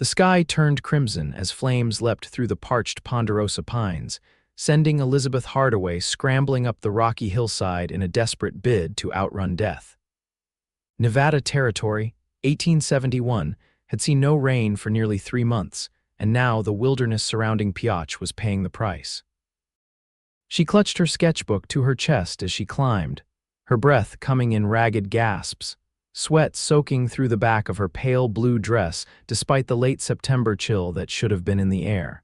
The sky turned crimson as flames leapt through the parched ponderosa pines, sending Elizabeth Hardaway scrambling up the rocky hillside in a desperate bid to outrun death. Nevada Territory, 1871, had seen no rain for nearly 3 months, and now the wilderness surrounding Piotch was paying the price. She clutched her sketchbook to her chest as she climbed, her breath coming in ragged gasps, sweat soaking through the back of her pale blue dress despite the late September chill that should have been in the air.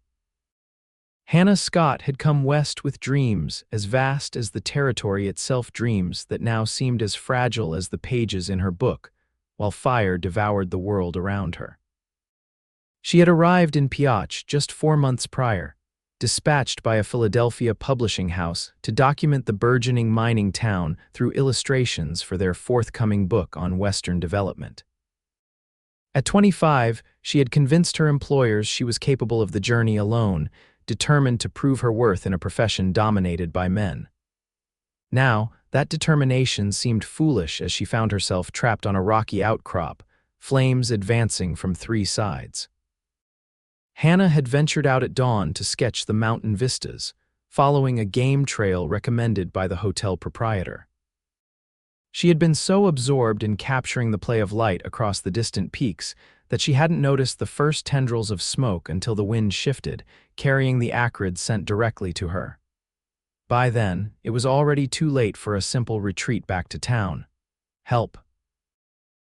Hannah Scott had come west with dreams as vast as the territory itself, dreams that now seemed as fragile as the pages in her book, while fire devoured the world around her. She had arrived in Piotch just 4 months prior, dispatched by a Philadelphia publishing house to document the burgeoning mining town through illustrations for their forthcoming book on Western development. At 25, she had convinced her employers she was capable of the journey alone, determined to prove her worth in a profession dominated by men. Now, that determination seemed foolish as she found herself trapped on a rocky outcrop, flames advancing from 3 sides. Hannah had ventured out at dawn to sketch the mountain vistas, following a game trail recommended by the hotel proprietor. She had been so absorbed in capturing the play of light across the distant peaks that she hadn't noticed the first tendrils of smoke until the wind shifted, carrying the acrid scent directly to her. By then, it was already too late for a simple retreat back to town. Help!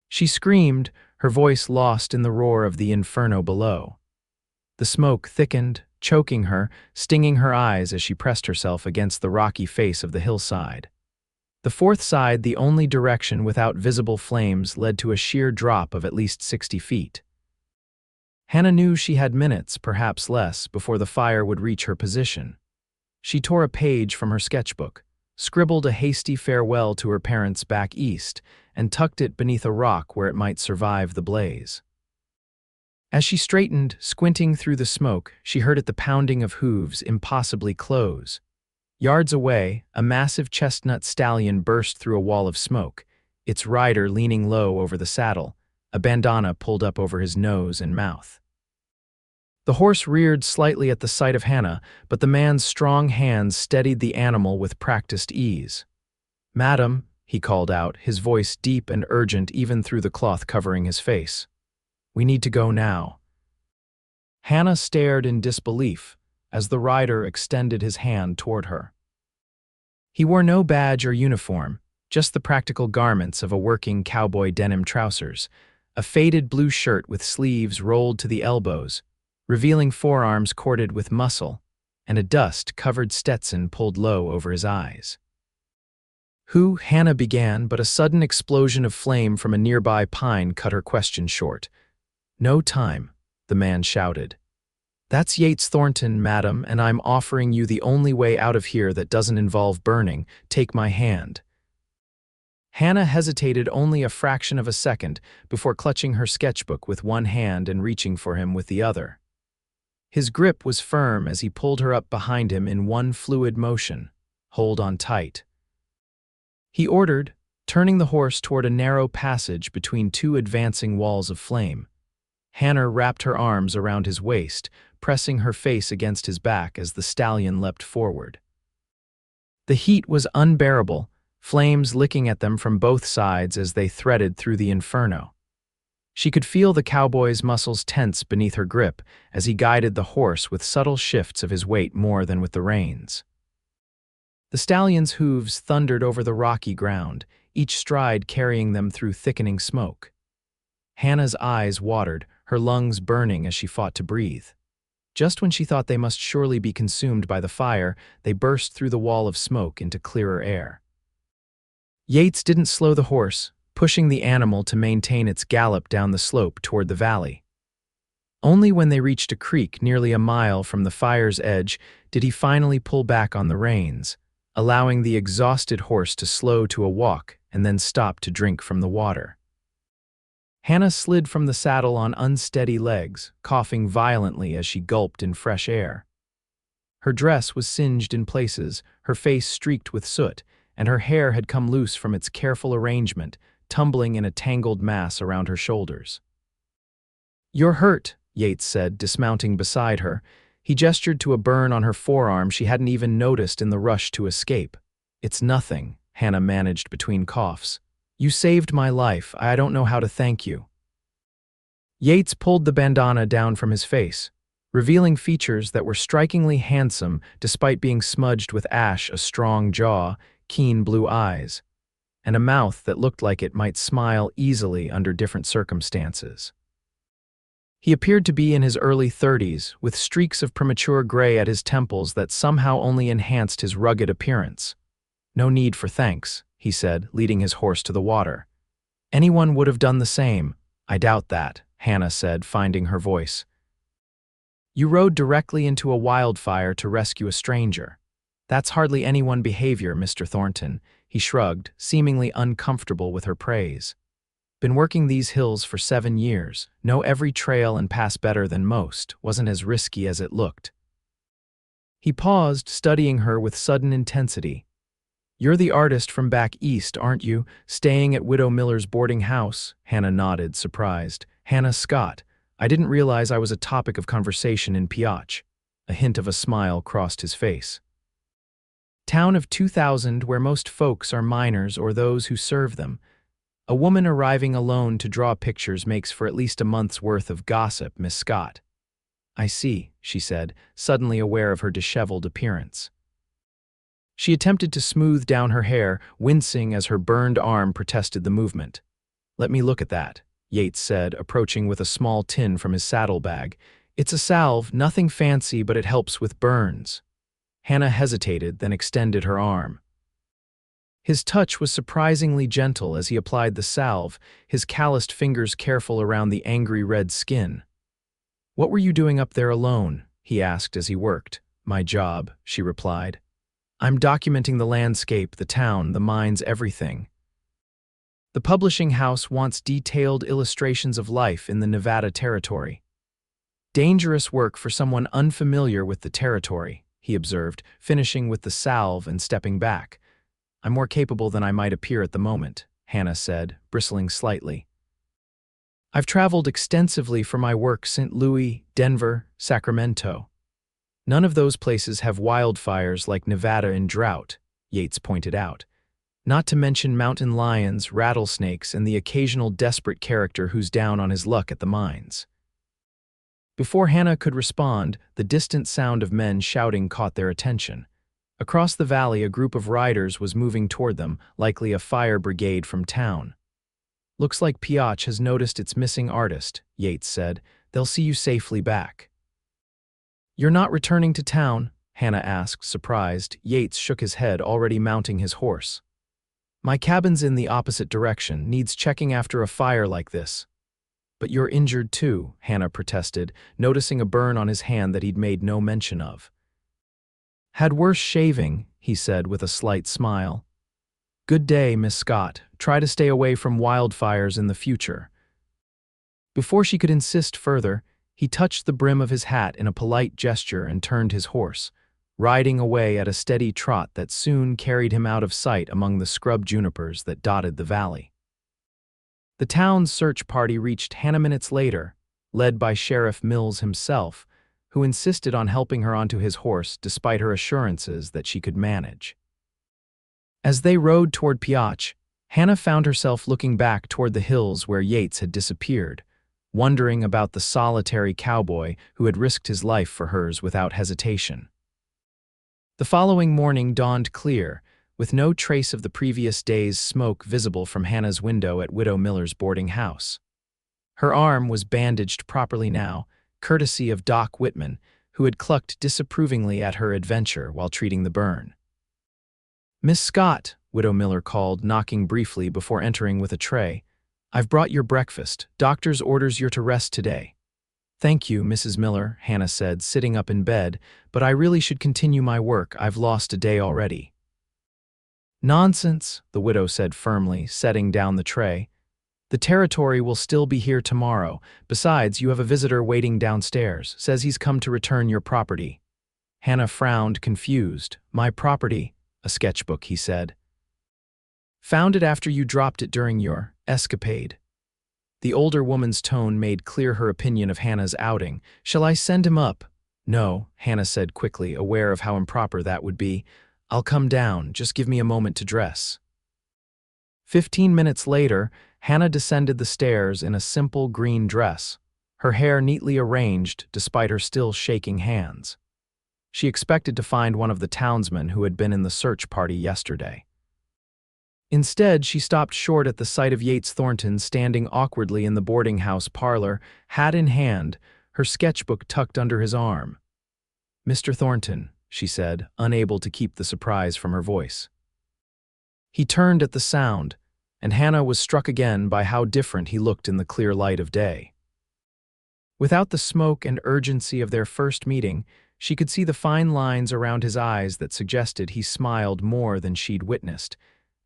She screamed, her voice lost in the roar of the inferno below. The smoke thickened, choking her, stinging her eyes as she pressed herself against the rocky face of the hillside. The 4th side, the only direction without visible flames, led to a sheer drop of at least 60 feet. Hannah knew she had minutes, perhaps less, before the fire would reach her position. She tore a page from her sketchbook, scribbled a hasty farewell to her parents back east, and tucked it beneath a rock where it might survive the blaze. As she straightened, squinting through the smoke, she heard the pounding of hooves impossibly close. Yards away, a massive chestnut stallion burst through a wall of smoke, its rider leaning low over the saddle, a bandana pulled up over his nose and mouth. The horse reared slightly at the sight of Hannah, but the man's strong hands steadied the animal with practiced ease. "Madam," he called out, his voice deep and urgent even through the cloth covering his face. "We need to go now." Hannah stared in disbelief as the rider extended his hand toward her. He wore no badge or uniform, just the practical garments of a working cowboy denim trousers, a faded blue shirt with sleeves rolled to the elbows, revealing forearms corded with muscle, and a dust-covered Stetson pulled low over his eyes. "Who?" Hannah began, but a sudden explosion of flame from a nearby pine cut her question short. "No time," the man shouted. "That's Yates Thornton, madam, and I'm offering you the only way out of here that doesn't involve burning. Take my hand." Hannah hesitated only a fraction of a second before clutching her sketchbook with one hand and reaching for him with the other. His grip was firm as he pulled her up behind him in one fluid motion. "Hold on tight," he ordered, turning the horse toward a narrow passage between 2 advancing walls of flame. Hannah wrapped her arms around his waist, pressing her face against his back as the stallion leapt forward. The heat was unbearable, flames licking at them from both sides as they threaded through the inferno. She could feel the cowboy's muscles tense beneath her grip as he guided the horse with subtle shifts of his weight more than with the reins. The stallion's hooves thundered over the rocky ground, each stride carrying them through thickening smoke. Hannah's eyes watered, her lungs burning as she fought to breathe. Just when she thought they must surely be consumed by the fire, they burst through the wall of smoke into clearer air. Yates didn't slow the horse, pushing the animal to maintain its gallop down the slope toward the valley. Only when they reached a creek nearly a mile from the fire's edge did he finally pull back on the reins, allowing the exhausted horse to slow to a walk and then stop to drink from the water. Hannah slid from the saddle on unsteady legs, coughing violently as she gulped in fresh air. Her dress was singed in places, her face streaked with soot, and her hair had come loose from its careful arrangement, tumbling in a tangled mass around her shoulders. "You're hurt," Yates said, dismounting beside her. He gestured to a burn on her forearm she hadn't even noticed in the rush to escape. "It's nothing," Hannah managed between coughs. "You saved my life. I don't know how to thank you." Yates pulled the bandana down from his face, revealing features that were strikingly handsome despite being smudged with ash: a strong jaw, keen blue eyes, and a mouth that looked like it might smile easily under different circumstances. He appeared to be in his early 30s, with streaks of premature gray at his temples that somehow only enhanced his rugged appearance. "No need for thanks," he said, leading his horse to the water. "Anyone would have done the same." "I doubt that," Hannah said, finding her voice. "You rode directly into a wildfire to rescue a stranger. That's hardly anyone behavior, Mr. Thornton," he shrugged, seemingly uncomfortable with her praise. "Been working these hills for 7 years, know every trail and pass better than most, wasn't as risky as it looked." He paused, studying her with sudden intensity. "You're the artist from back east, aren't you, staying at Widow Miller's boarding house?" Hannah nodded, surprised. "Hannah Scott. I didn't realize I was a topic of conversation in Piotch." A hint of a smile crossed his face. "Town of 2,000 where most folks are miners or those who serve them. A woman arriving alone to draw pictures makes for at least a month's worth of gossip, Miss Scott." "I see," she said, suddenly aware of her disheveled appearance. She attempted to smooth down her hair, wincing as her burned arm protested the movement. "Let me look at that," Yates said, approaching with a small tin from his saddlebag. "It's a salve, nothing fancy, but it helps with burns." Hannah hesitated, then extended her arm. His touch was surprisingly gentle as he applied the salve, his calloused fingers careful around the angry red skin. "What were you doing up there alone?" he asked as he worked. "My job," she replied. "I'm documenting the landscape, the town, the mines, everything." "The publishing house wants detailed illustrations of life in the Nevada territory." "Dangerous work for someone unfamiliar with the territory," he observed, finishing with the salve and stepping back. "I'm more capable than I might appear at the moment," Hannah said, bristling slightly. "I've traveled extensively for my work: St. Louis, Denver, Sacramento. None of those places have wildfires like Nevada in drought," Yates pointed out. "Not to mention mountain lions, rattlesnakes, and the occasional desperate character who's down on his luck at the mines." Before Hannah could respond, the distant sound of men shouting caught their attention. Across the valley, a group of riders was moving toward them, likely a fire brigade from town. "Looks like Piotch has noticed its missing artist," Yates said. "They'll see you safely back." "You're not returning to town?" Hannah asked, surprised. Yates shook his head, already mounting his horse. "My cabin's in the opposite direction, needs checking after a fire like this." "But you're injured too," Hannah protested, noticing a burn on his hand that he'd made no mention of. "Had worse shaving," he said with a slight smile. "Good day, Miss Scott. Try to stay away from wildfires in the future." Before she could insist further, he touched the brim of his hat in a polite gesture and turned his horse, riding away at a steady trot that soon carried him out of sight among the scrub junipers that dotted the valley. The town's search party reached Hannah minutes later, led by Sheriff Mills himself, who insisted on helping her onto his horse despite her assurances that she could manage. As they rode toward Piotch, Hannah found herself looking back toward the hills where Yates had disappeared, wondering about the solitary cowboy who had risked his life for hers without hesitation. The following morning dawned clear, with no trace of the previous day's smoke visible from Hannah's window at Widow Miller's boarding house. Her arm was bandaged properly now, courtesy of Doc Whitman, who had clucked disapprovingly at her adventure while treating the burn. "Miss Scott," Widow Miller called, knocking briefly before entering with a tray. "I've brought your breakfast. Doctor's orders you're to rest today." "Thank you, Mrs. Miller," Hannah said, sitting up in bed, "but I really should continue my work. I've lost a day already." "Nonsense," the widow said firmly, setting down the tray. "The territory will still be here tomorrow. Besides, you have a visitor waiting downstairs. Says he's come to return your property." Hannah frowned, confused. "My property?" "A sketchbook," he said. "Found it after you dropped it during your escapade." The older woman's tone made clear her opinion of Hannah's outing. "Shall I send him up?" "No," Hannah said quickly, aware of how improper that would be. "I'll come down, just give me a moment to dress." 15 minutes later, Hannah descended the stairs in a simple green dress, her hair neatly arranged despite her still shaking hands. She expected to find one of the townsmen who had been in the search party yesterday. Instead, she stopped short at the sight of Yates Thornton standing awkwardly in the boarding house parlor, hat in hand, her sketchbook tucked under his arm. "Mr. Thornton," she said, unable to keep the surprise from her voice. He turned at the sound, and Hannah was struck again by how different he looked in the clear light of day. Without the smoke and urgency of their first meeting, she could see the fine lines around his eyes that suggested he smiled more than she'd witnessed,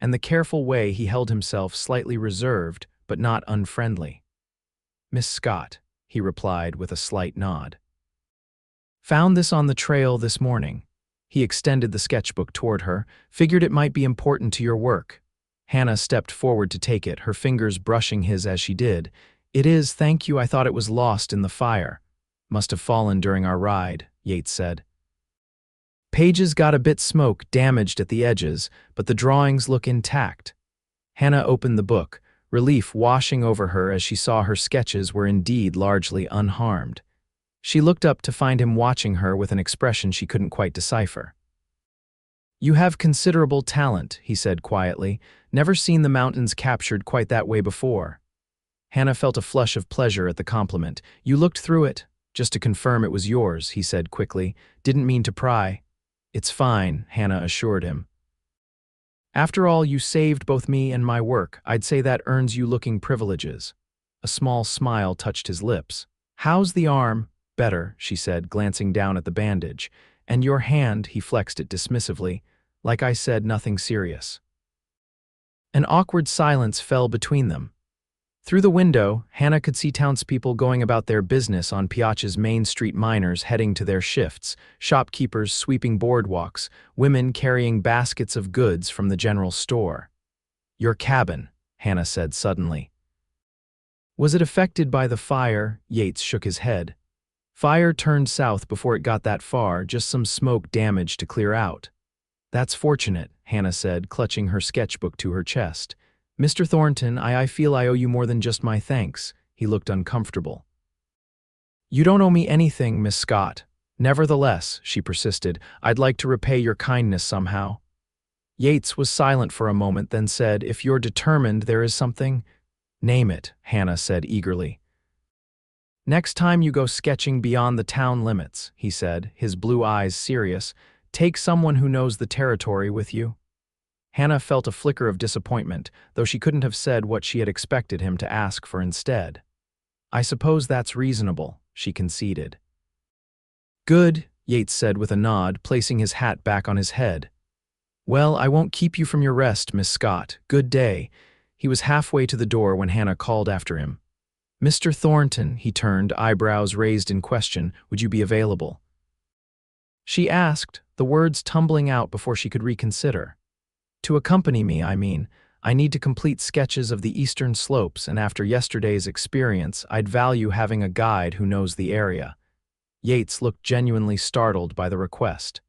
and the careful way he held himself slightly reserved but not unfriendly. "Miss Scott," he replied with a slight nod. "Found this on the trail this morning." He extended the sketchbook toward her, "Figured it might be important to your work." Hannah stepped forward to take it, her fingers brushing his as she did. "It is, thank you, I thought it was lost in the fire." "Must have fallen during our ride," Yates said. "Pages got a bit smoke, damaged at the edges, but the drawings look intact." Hannah opened the book, relief washing over her as she saw her sketches were indeed largely unharmed. She looked up to find him watching her with an expression she couldn't quite decipher. "You have considerable talent," he said quietly. "Never seen the mountains captured quite that way before." Hannah felt a flush of pleasure at the compliment. "You looked through it?" "Just to confirm it was yours," he said quickly. "Didn't mean to pry." "It's fine," Hannah assured him. "After all, you saved both me and my work. I'd say that earns you looking privileges." A small smile touched his lips. "How's the arm?" "Better," she said, glancing down at the bandage. "And your hand," he flexed it dismissively. "Like I said, nothing serious." An awkward silence fell between them. Through the window, Hannah could see townspeople going about their business on Piacha's Main Street, miners heading to their shifts, shopkeepers sweeping boardwalks, women carrying baskets of goods from the general store. "Your cabin," Hannah said suddenly. "Was it affected by the fire?" Yates shook his head. "Fire turned south before it got that far, just some smoke damage to clear out." "That's fortunate," Hannah said, clutching her sketchbook to her chest. "Mr. Thornton, I feel I owe you more than just my thanks." He looked uncomfortable. "You don't owe me anything, Miss Scott." "Nevertheless," she persisted, "I'd like to repay your kindness somehow." Yates was silent for a moment, then said, "If you're determined there is something—" "Name it," Hannah said eagerly. "Next time you go sketching beyond the town limits," he said, his blue eyes serious, "take someone who knows the territory with you." Hannah felt a flicker of disappointment, though she couldn't have said what she had expected him to ask for instead. "I suppose that's reasonable," she conceded. "Good," Yates said with a nod, placing his hat back on his head. "Well, I won't keep you from your rest, Miss Scott. Good day." He was halfway to the door when Hannah called after him. "Mr. Thornton," he turned, eyebrows raised in question, "would you be available?" She asked, the words tumbling out before she could reconsider. "To accompany me, I mean. I need to complete sketches of the eastern slopes, and after yesterday's experience, I'd value having a guide who knows the area." Yates looked genuinely startled by the request.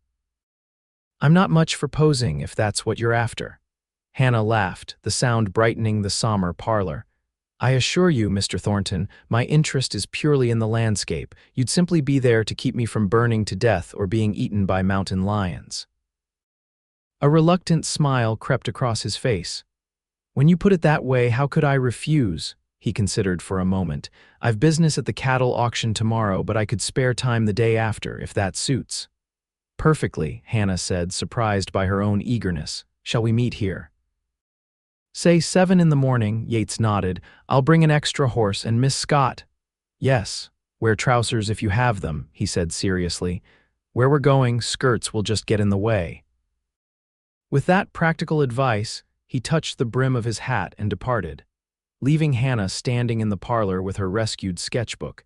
"I'm not much for posing, if that's what you're after." Hannah laughed, the sound brightening the somber parlor. "I assure you, Mr. Thornton, my interest is purely in the landscape. You'd simply be there to keep me from burning to death or being eaten by mountain lions." A reluctant smile crept across his face. "When you put it that way, how could I refuse?" He considered for a moment. "I've business at the cattle auction tomorrow, but I could spare time the day after, if that suits." "Perfectly," Hannah said, surprised by her own eagerness. "Shall we meet here?" "Say 7 in the morning," Yates nodded. "I'll bring an extra horse, and Miss Scott—" "Yes, wear trousers if you have them," he said seriously. "Where we're going, skirts will just get in the way." With that practical advice, he touched the brim of his hat and departed, leaving Hannah standing in the parlor with her rescued sketchbook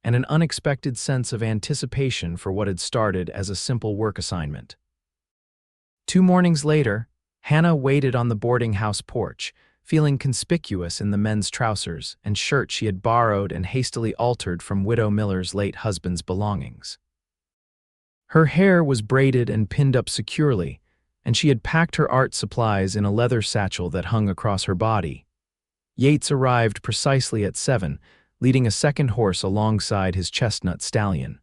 and an unexpected sense of anticipation for what had started as a simple work assignment. 2 mornings later, Hannah waited on the boarding house porch, feeling conspicuous in the men's trousers and shirt she had borrowed and hastily altered from Widow Miller's late husband's belongings. Her hair was braided and pinned up securely, and she had packed her art supplies in a leather satchel that hung across her body. Yates arrived precisely at 7, leading a second horse alongside his chestnut stallion.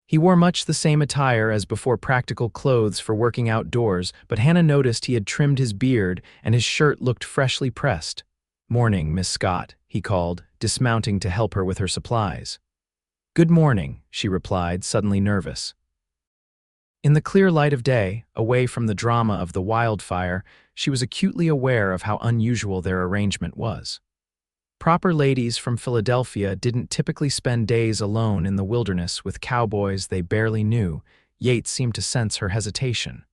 He wore much the same attire as before, practical clothes for working outdoors, but Hannah noticed he had trimmed his beard and his shirt looked freshly pressed. "Morning, Miss Scott," he called, dismounting to help her with her supplies. "Good morning," she replied, suddenly nervous. In the clear light of day, away from the drama of the wildfire, she was acutely aware of how unusual their arrangement was. Proper ladies from Philadelphia didn't typically spend days alone in the wilderness with cowboys they barely knew. Yates seemed to sense her hesitation.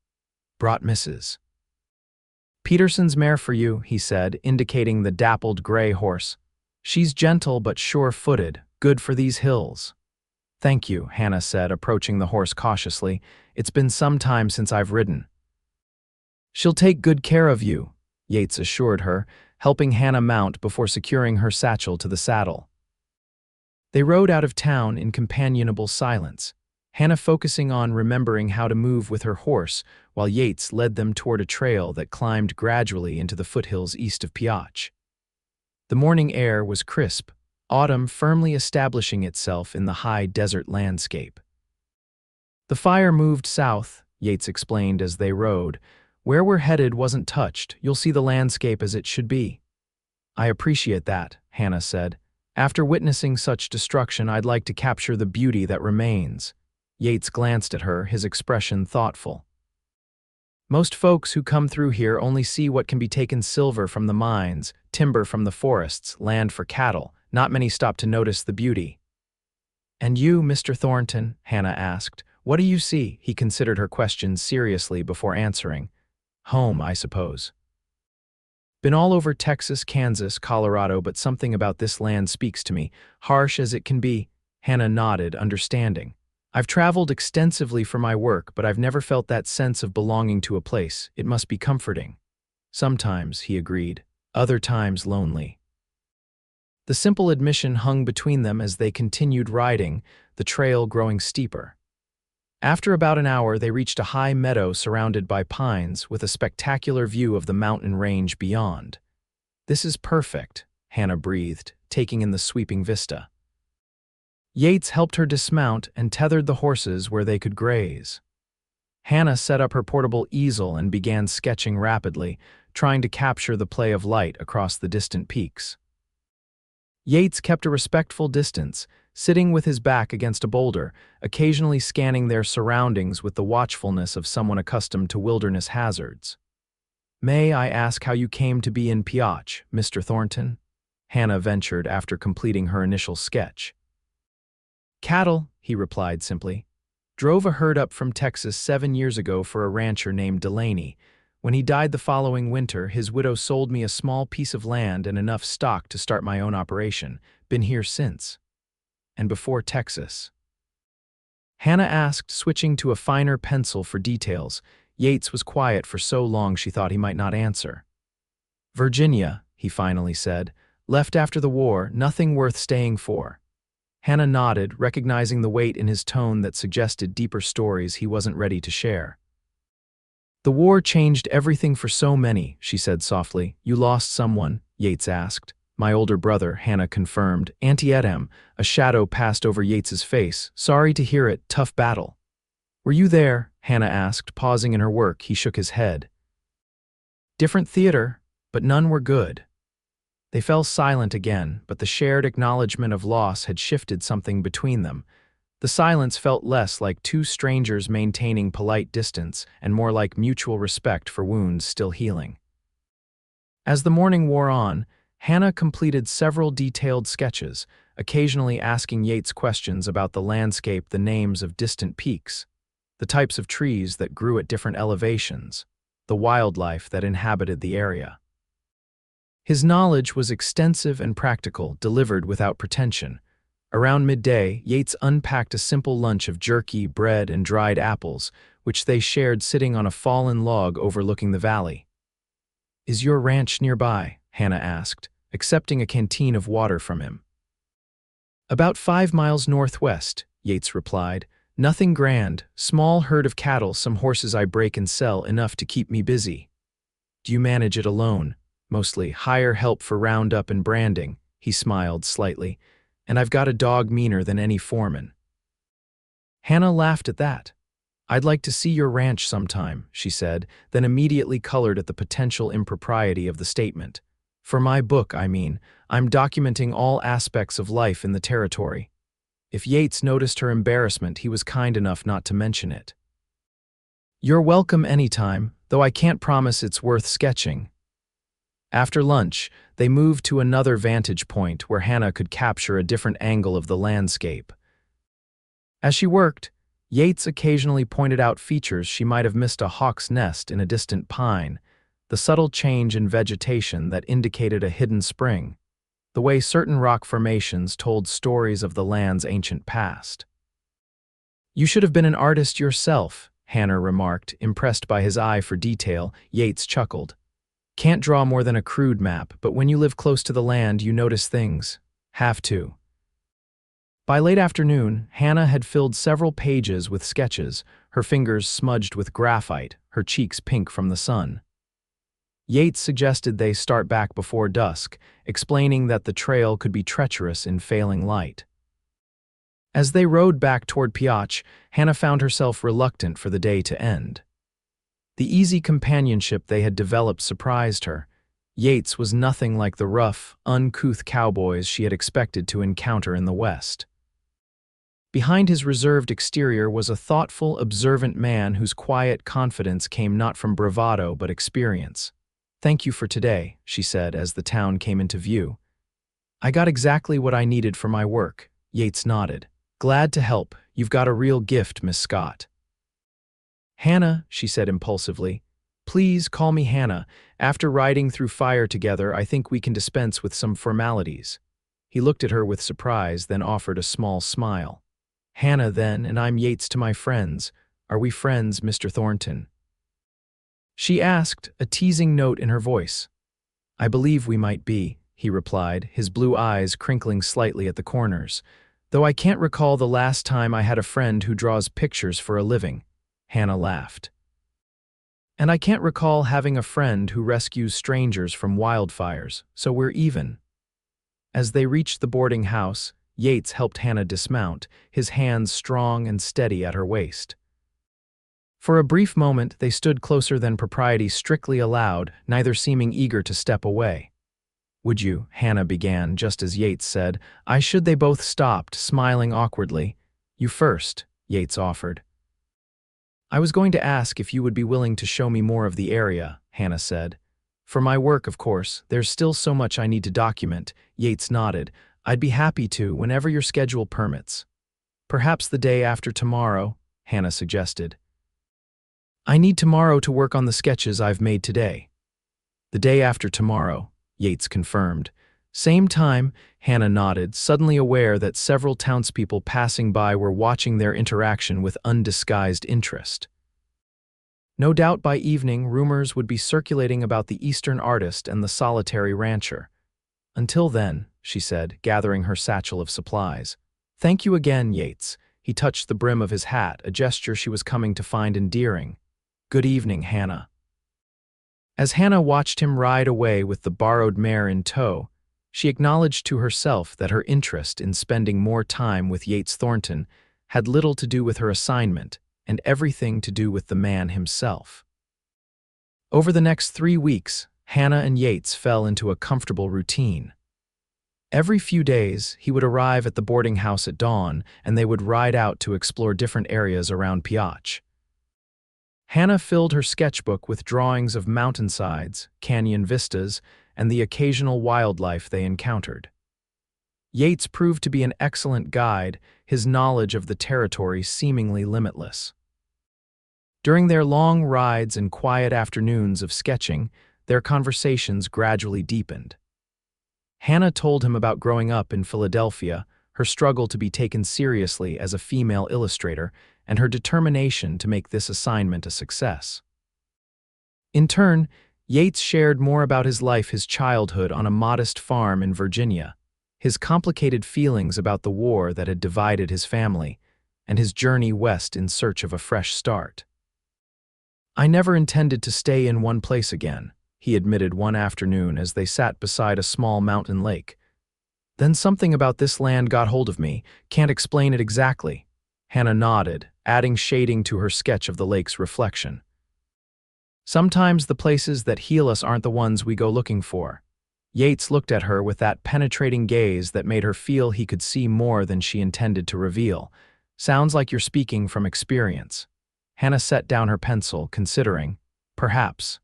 "Brought Mrs. Peterson's mare for you," he said, indicating the dappled gray horse. "She's gentle but sure-footed, good for these hills." "Thank you," Hannah said, approaching the horse cautiously. "It's been some time since I've ridden." "She'll take good care of you," Yates assured her, helping Hannah mount before securing her satchel to the saddle. They rode out of town in companionable silence, Hannah focusing on remembering how to move with her horse, while Yates led them toward a trail that climbed gradually into the foothills east of Piotch. The morning air was crisp, autumn firmly establishing itself in the high desert landscape. "The fire moved south," Yates explained as they rode. "Where we're headed wasn't touched. You'll see the landscape as it should be." "I appreciate that," Hannah said. "After witnessing such destruction, I'd like to capture the beauty that remains." Yates glanced at her, his expression thoughtful. "Most folks who come through here only see what can be taken: silver from the mines, timber from the forests, land for cattle. Not many stop to notice the beauty." "And you, Mr. Thornton?" Hannah asked. "What do you see?" He considered her question seriously before answering. "Home, I suppose. Been all over Texas, Kansas, Colorado, but something about this land speaks to me, harsh as it can be." Hannah nodded, understanding. "I've traveled extensively for my work, but I've never felt that sense of belonging to a place. It must be comforting." "Sometimes," he agreed, "other times lonely." The simple admission hung between them as they continued riding, the trail growing steeper. After about an hour, they reached a high meadow surrounded by pines with a spectacular view of the mountain range beyond. "This is perfect," Hannah breathed, taking in the sweeping vista. Yates helped her dismount and tethered the horses where they could graze. Hannah set up her portable easel and began sketching rapidly, trying to capture the play of light across the distant peaks. Yates kept a respectful distance, sitting with his back against a boulder, occasionally scanning their surroundings with the watchfulness of someone accustomed to wilderness hazards. "May I ask how you came to be in Piotch, Mr. Thornton?" Hannah ventured after completing her initial sketch. "Cattle," he replied simply. "Drove a herd up from Texas 7 years ago for a rancher named Delaney. When he died the following winter, his widow sold me a small piece of land and enough stock to start my own operation. Been here since." "And before Texas?" Hannah asked, switching to a finer pencil for details. Yates was quiet for so long she thought he might not answer. "Virginia," he finally said. "Left after the war, nothing worth staying for." Hannah nodded, recognizing the weight in his tone that suggested deeper stories he wasn't ready to share. "The war changed everything for so many," she said softly. "You lost someone?" Yates asked. "My older brother," Hannah confirmed. "Auntie Edem." A shadow passed over Yates's face. "Sorry to hear it. Tough battle." "Were you there?" Hannah asked, pausing in her work. He shook his head. "Different theater, but none were good." They fell silent again, but the shared acknowledgement of loss had shifted something between them. The silence felt less like two strangers maintaining polite distance and more like mutual respect for wounds still healing. As the morning wore on, Hannah completed several detailed sketches, occasionally asking Yates questions about the landscape, the names of distant peaks, the types of trees that grew at different elevations, the wildlife that inhabited the area. His knowledge was extensive and practical, delivered without pretension. Around midday, Yates unpacked a simple lunch of jerky, bread, and dried apples, which they shared sitting on a fallen log overlooking the valley. "Is your ranch nearby?" Hannah asked, accepting a canteen of water from him. "About 5 miles northwest," Yates replied. "Nothing grand, small herd of cattle, some horses I break and sell, enough to keep me busy." "Do you manage it alone?" "Mostly. Hire help for roundup and branding," he smiled slightly. "And I've got a dog meaner than any foreman." Hannah laughed at that. "I'd like to see your ranch sometime," she said, then immediately colored at the potential impropriety of the statement. "For my book, I mean. I'm documenting all aspects of life in the territory." If Yates noticed her embarrassment, he was kind enough not to mention it. "You're welcome anytime, though I can't promise it's worth sketching." After lunch, they moved to another vantage point where Hannah could capture a different angle of the landscape. As she worked, Yates occasionally pointed out features she might have missed: a hawk's nest in a distant pine, the subtle change in vegetation that indicated a hidden spring, the way certain rock formations told stories of the land's ancient past. "You should have been an artist yourself," Hannah remarked, impressed by his eye for detail. Yates chuckled. "Can't draw more than a crude map, but when you live close to the land, you notice things. Have to." By late afternoon, Hannah had filled several pages with sketches, her fingers smudged with graphite, her cheeks pink from the sun. Yates suggested they start back before dusk, explaining that the trail could be treacherous in failing light. As they rode back toward Piotch, Hannah found herself reluctant for the day to end. The easy companionship they had developed surprised her. Yates was nothing like the rough, uncouth cowboys she had expected to encounter in the West. Behind his reserved exterior was a thoughtful, observant man whose quiet confidence came not from bravado but experience. "Thank you for today," she said as the town came into view. "I got exactly what I needed for my work." Yates nodded. "Glad to help. You've got a real gift, Miss Scott." "Hannah," she said impulsively. "Please call me Hannah. After riding through fire together, I think we can dispense with some formalities." He looked at her with surprise, then offered a small smile. "Hannah, then, and I'm Yates to my friends. Are we friends, Mr. Thornton?" she asked, a teasing note in her voice. "I believe we might be," he replied, his blue eyes crinkling slightly at the corners. "Though I can't recall the last time I had a friend who draws pictures for a living." Hannah laughed. "And I can't recall having a friend who rescues strangers from wildfires, so we're even." As they reached the boarding house, Yates helped Hannah dismount, his hands strong and steady at her waist. For a brief moment, they stood closer than propriety strictly allowed, neither seeming eager to step away. "Would you?" Hannah began, just as Yates said, "I should." They both stopped, smiling awkwardly. "You first," Yates offered. "I was going to ask if you would be willing to show me more of the area," Hannah said. "For my work, of course. There's still so much I need to document." Yates nodded. "I'd be happy to, whenever your schedule permits." "Perhaps the day after tomorrow," Hannah suggested. "I need tomorrow to work on the sketches I've made today." "The day after tomorrow," Yates confirmed. "Same time," Hannah nodded, suddenly aware that several townspeople passing by were watching their interaction with undisguised interest. No doubt by evening, rumors would be circulating about the Eastern artist and the solitary rancher. "Until then," she said, gathering her satchel of supplies. "Thank you again, Yates." He touched the brim of his hat, a gesture she was coming to find endearing. "Good evening, Hannah." As Hannah watched him ride away with the borrowed mare in tow, she acknowledged to herself that her interest in spending more time with Yates Thornton had little to do with her assignment and everything to do with the man himself. Over the next 3 weeks, Hannah and Yates fell into a comfortable routine. Every few days, he would arrive at the boarding house at dawn, and they would ride out to explore different areas around Piotch. Hannah filled her sketchbook with drawings of mountainsides, canyon vistas, and the occasional wildlife they encountered. Yates proved to be an excellent guide, his knowledge of the territory seemingly limitless. During their long rides and quiet afternoons of sketching, their conversations gradually deepened. Hannah told him about growing up in Philadelphia, her struggle to be taken seriously as a female illustrator, and her determination to make this assignment a success. In turn, Yates shared more about his childhood on a modest farm in Virginia, his complicated feelings about the war that had divided his family, and his journey west in search of a fresh start. "I never intended to stay in one place again," he admitted one afternoon as they sat beside a small mountain lake. "Then something about this land got hold of me. Can't explain it exactly." Hannah nodded, adding shading to her sketch of the lake's reflection. "Sometimes the places that heal us aren't the ones we go looking for." Yates looked at her with that penetrating gaze that made her feel he could see more than she intended to reveal. "Sounds like you're speaking from experience." Hannah set down her pencil, considering. "Perhaps.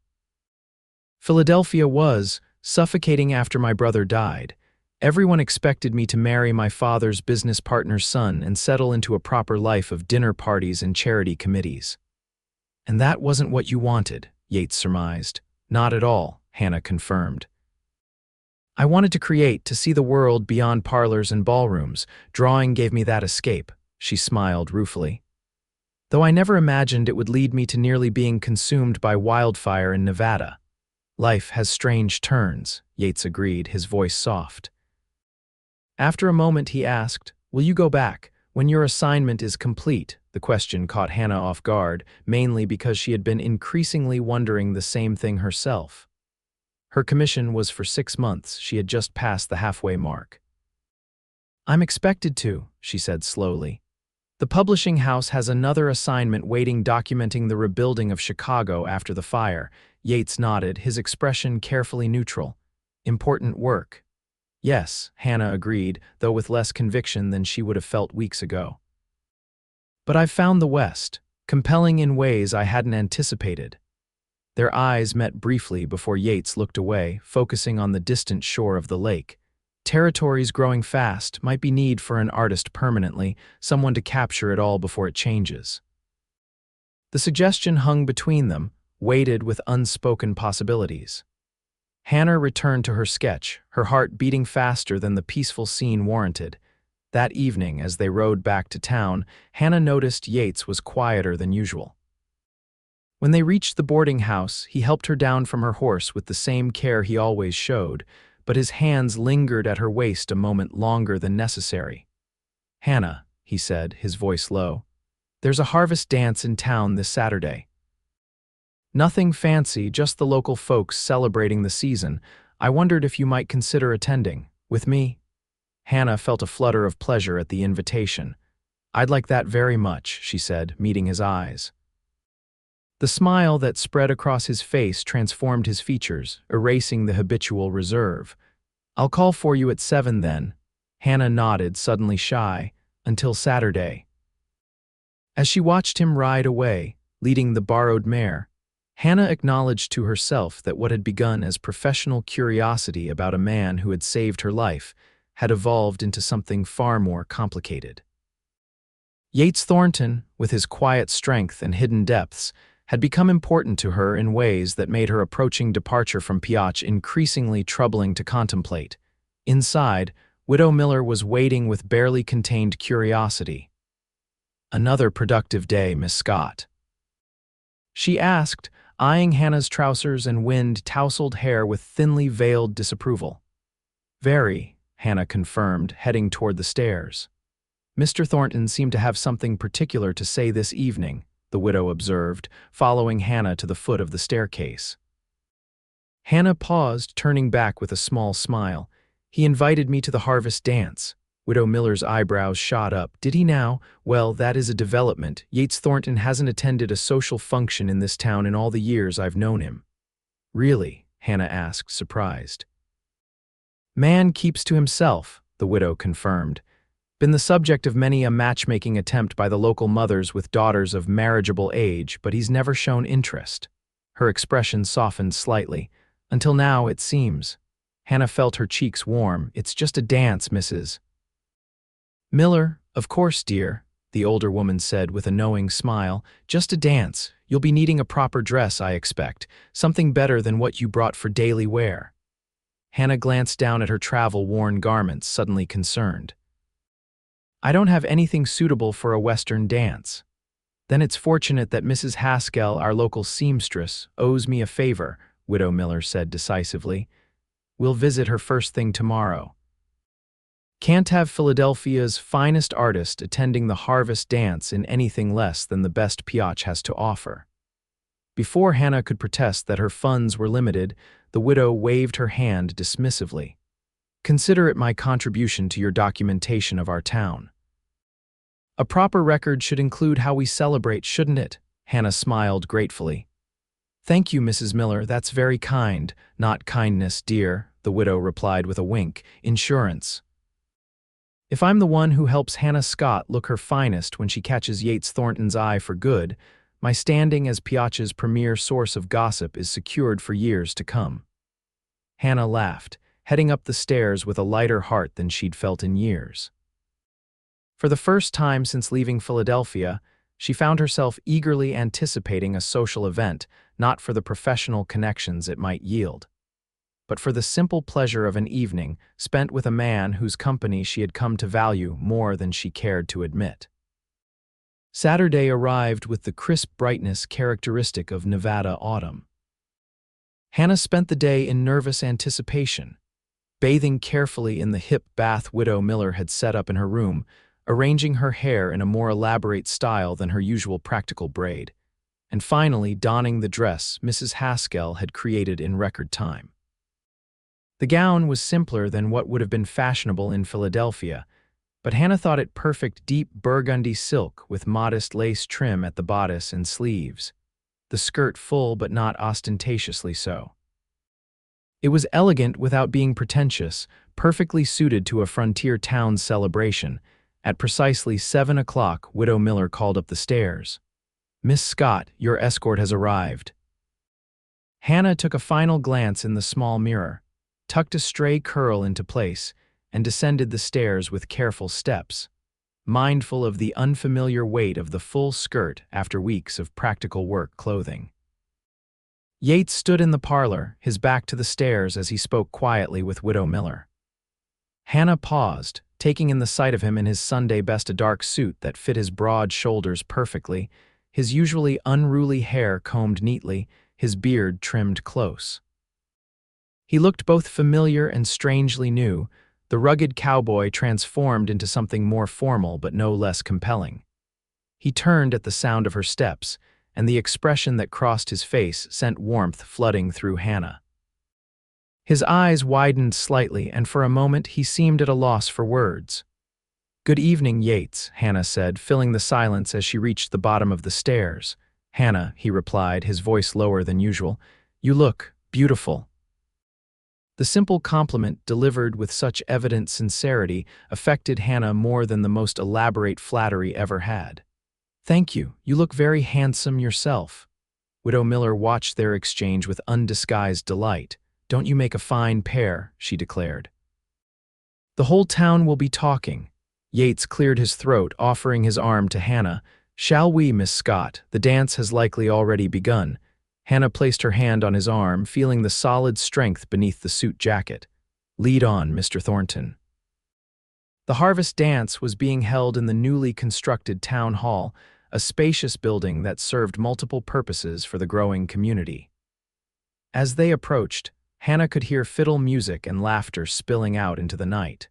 Philadelphia was suffocating after my brother died. Everyone expected me to marry my father's business partner's son and settle into a proper life of dinner parties and charity committees." "And that wasn't what you wanted," Yates surmised. "Not at all," Hannah confirmed. "I wanted to create, to see the world beyond parlors and ballrooms. Drawing gave me that escape," she smiled ruefully. "Though I never imagined it would lead me to nearly being consumed by wildfire in Nevada." "Life has strange turns," Yates agreed, his voice soft. After a moment he asked, "Will you go back when your assignment is complete?" The question caught Hannah off guard, mainly because she had been increasingly wondering the same thing herself. Her commission was for 6 months. She had just passed the halfway mark. "I'm expected to," she said slowly. "The publishing house has another assignment waiting, documenting the rebuilding of Chicago after the fire." Yates nodded, his expression carefully neutral. "Important work." "Yes," Hannah agreed, though with less conviction than she would have felt weeks ago. "But I've found the West compelling in ways I hadn't anticipated." Their eyes met briefly before Yates looked away, focusing on the distant shore of the lake. Territories growing fast, might be need for an artist permanently, someone to capture it all before it changes. The suggestion hung between them, weighted with unspoken possibilities. Hannah returned to her sketch, her heart beating faster than the peaceful scene warranted. That evening, as they rode back to town, Hannah noticed Yates was quieter than usual. When they reached the boarding house, he helped her down from her horse with the same care he always showed, but his hands lingered at her waist a moment longer than necessary. "Hannah," he said, his voice low, "there's a harvest dance in town this Saturday. Nothing fancy, just the local folks celebrating the season. I wondered if you might consider attending. With me?" Hannah felt a flutter of pleasure at the invitation. "I'd like that very much," she said, meeting his eyes. The smile that spread across his face transformed his features, erasing the habitual reserve. "I'll call for you at 7 then." Hannah nodded, suddenly shy. "Until Saturday." As she watched him ride away, leading the borrowed mare, Hannah acknowledged to herself that what had begun as professional curiosity about a man who had saved her life had evolved into something far more complicated. Yates Thornton, with his quiet strength and hidden depths, had become important to her in ways that made her approaching departure from Piotch increasingly troubling to contemplate. Inside, Widow Miller was waiting with barely contained curiosity. "Another productive day, Miss Scott?" she asked, eyeing Hannah's trousers and wind-tousled hair with thinly veiled disapproval. "Very," Hannah confirmed, heading toward the stairs. "Mr. Thornton seemed to have something particular to say this evening," the widow observed, following Hannah to the foot of the staircase. Hannah paused, turning back with a small smile. "He invited me to the harvest dance." Widow Miller's eyebrows shot up. "Did he now? Well, that is a development. Yates Thornton hasn't attended a social function in this town in all the years I've known him." "Really?" Hannah asked, surprised. "Man keeps to himself," the widow confirmed. "Been the subject of many a matchmaking attempt by the local mothers with daughters of marriageable age, but he's never shown interest." Her expression softened slightly. "Until now, it seems." Hannah felt her cheeks warm. "It's just a dance, Mrs. Miller." "Of course, dear," the older woman said with a knowing smile. "Just a dance. You'll be needing a proper dress, I expect. Something better than what you brought for daily wear." Hannah glanced down at her travel-worn garments, suddenly concerned. "I don't have anything suitable for a Western dance." "Then it's fortunate that Mrs. Haskell, our local seamstress, owes me a favor," Widow Miller said decisively. We'll visit her first thing tomorrow. Can't have Philadelphia's finest artist attending the harvest dance in anything less than the best Piotch has to offer. Before Hannah could protest that her funds were limited, the widow waved her hand dismissively. Consider it my contribution to your documentation of our town. A proper record should include how we celebrate, shouldn't it? Hannah smiled gratefully. Thank you, Mrs. Miller, that's very kind. Not kindness, dear, the widow replied with a wink. Insurance. If I'm the one who helps Hannah Scott look her finest when she catches Yates Thornton's eye for good, my standing as Piotch's premier source of gossip is secured for years to come. Hannah laughed, heading up the stairs with a lighter heart than she'd felt in years. For the first time since leaving Philadelphia, she found herself eagerly anticipating a social event, not for the professional connections it might yield, but for the simple pleasure of an evening spent with a man whose company she had come to value more than she cared to admit. Saturday arrived with the crisp brightness characteristic of Nevada autumn. Hannah spent the day in nervous anticipation, bathing carefully in the hip bath Widow Miller had set up in her room, arranging her hair in a more elaborate style than her usual practical braid, and finally donning the dress Mrs. Haskell had created in record time. The gown was simpler than what would have been fashionable in Philadelphia, but Hannah thought it perfect deep burgundy silk with modest lace trim at the bodice and sleeves, the skirt full but not ostentatiously so. It was elegant without being pretentious, perfectly suited to a frontier town's celebration. At precisely 7 o'clock, Widow Miller called up the stairs. Miss Scott, your escort has arrived. Hannah took a final glance in the small mirror, tucked a stray curl into place, and descended the stairs with careful steps, mindful of the unfamiliar weight of the full skirt after weeks of practical work clothing. Yates stood in the parlor, his back to the stairs as he spoke quietly with Widow Miller. Hannah paused, taking in the sight of him in his Sunday best, a dark suit that fit his broad shoulders perfectly, his usually unruly hair combed neatly, his beard trimmed close. He looked both familiar and strangely new, the rugged cowboy transformed into something more formal but no less compelling. He turned at the sound of her steps, and the expression that crossed his face sent warmth flooding through Hannah. His eyes widened slightly, and for a moment he seemed at a loss for words. Good evening, Yates, Hannah said, filling the silence as she reached the bottom of the stairs. Hannah, he replied, his voice lower than usual. You look beautiful. The simple compliment, delivered with such evident sincerity, affected Hannah more than the most elaborate flattery ever had. Thank you. You look very handsome yourself. Widow Miller watched their exchange with undisguised delight. Don't you make a fine pair, she declared. The whole town will be talking. Yates cleared his throat, offering his arm to Hannah. Shall we, Miss Scott? The dance has likely already begun. Hannah placed her hand on his arm, feeling the solid strength beneath the suit jacket. Lead on, Mr. Thornton. The harvest dance was being held in the newly constructed town hall, a spacious building that served multiple purposes for the growing community. As they approached, Hannah could hear fiddle music and laughter spilling out into the night.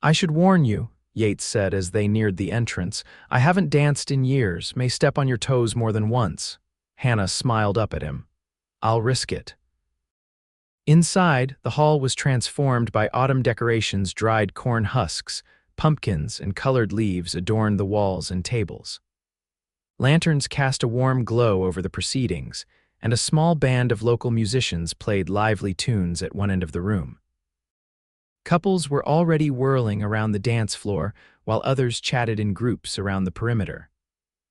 I should warn you, Yates said as they neared the entrance, I haven't danced in years, may step on your toes more than once. Hannah smiled up at him. I'll risk it. Inside, the hall was transformed by autumn decorations. Dried corn husks, pumpkins, and colored leaves adorned the walls and tables. Lanterns cast a warm glow over the proceedings, and a small band of local musicians played lively tunes at one end of the room. Couples were already whirling around the dance floor, while others chatted in groups around the perimeter.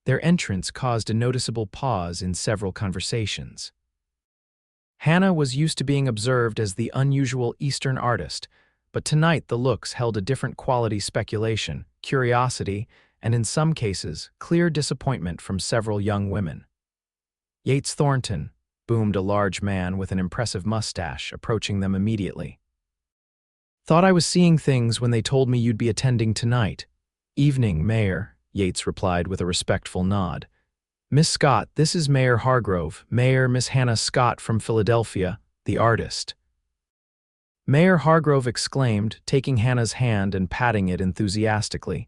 Their entrance caused a noticeable pause in several conversations. Hannah was used to being observed as the unusual Eastern artist, but tonight the looks held a different quality: speculation, curiosity, and in some cases, clear disappointment from several young women. Yates Thornton, boomed a large man with an impressive mustache, approaching them immediately. Thought I was seeing things when they told me you'd be attending tonight. Evening, Mayor, Yates replied with a respectful nod. Miss Scott, this is Mayor Hargrove, Mayor Miss Hannah Scott from Philadelphia, the artist. Mayor Hargrove exclaimed, taking Hannah's hand and patting it enthusiastically.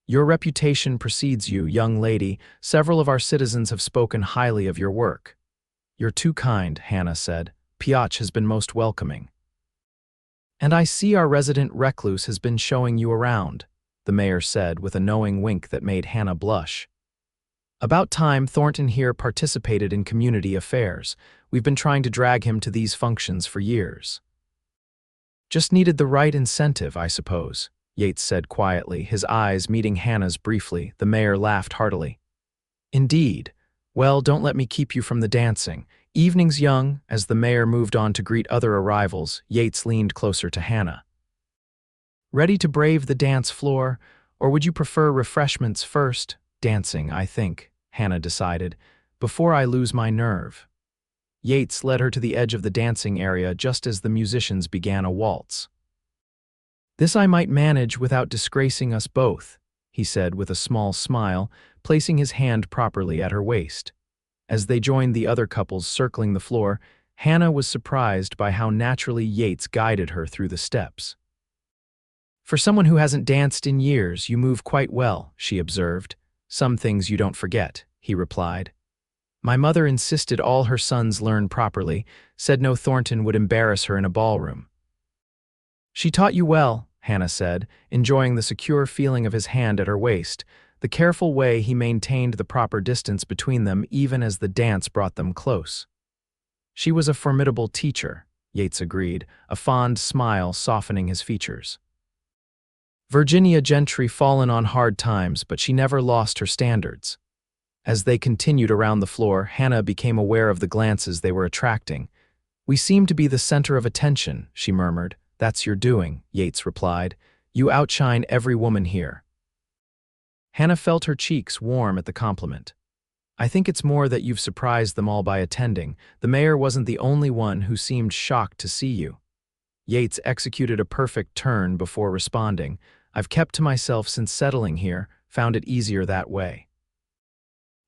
Your reputation precedes you, young lady. Several of our citizens have spoken highly of your work. You're too kind, Hannah said. Piotr has been most welcoming. And I see our resident recluse has been showing you around, the mayor said with a knowing wink that made Hannah blush. About time Thornton here participated in community affairs. We've been trying to drag him to these functions for years. Just needed the right incentive, I suppose, Yates said quietly, his eyes meeting Hannah's briefly. The mayor laughed heartily. Indeed. Well, don't let me keep you from the dancing. Evening's young. As the mayor moved on to greet other arrivals, Yates leaned closer to Hannah. Ready to brave the dance floor, or would you prefer refreshments first? Dancing, I think, Hannah decided, before I lose my nerve. Yates led her to the edge of the dancing area just as the musicians began a waltz. This I might manage without disgracing us both, he said with a small smile, placing his hand properly at her waist. As they joined the other couples circling the floor, Hannah was surprised by how naturally Yates guided her through the steps. For someone who hasn't danced in years, you move quite well, she observed. Some things you don't forget, he replied. My mother insisted all her sons learn properly, said no Thornton would embarrass her in a ballroom. She taught you well, Hannah said, enjoying the secure feeling of his hand at her waist, the careful way he maintained the proper distance between them even as the dance brought them close. She was a formidable teacher, Yates agreed, a fond smile softening his features. Virginia Gentry fallen on hard times, but she never lost her standards. As they continued around the floor, Hannah became aware of the glances they were attracting. We seem to be the center of attention, she murmured. That's your doing, Yates replied. You outshine every woman here. Hannah felt her cheeks warm at the compliment. I think it's more that you've surprised them all by attending. The mayor wasn't the only one who seemed shocked to see you. Yates executed a perfect turn before responding. I've kept to myself since settling here, found it easier that way.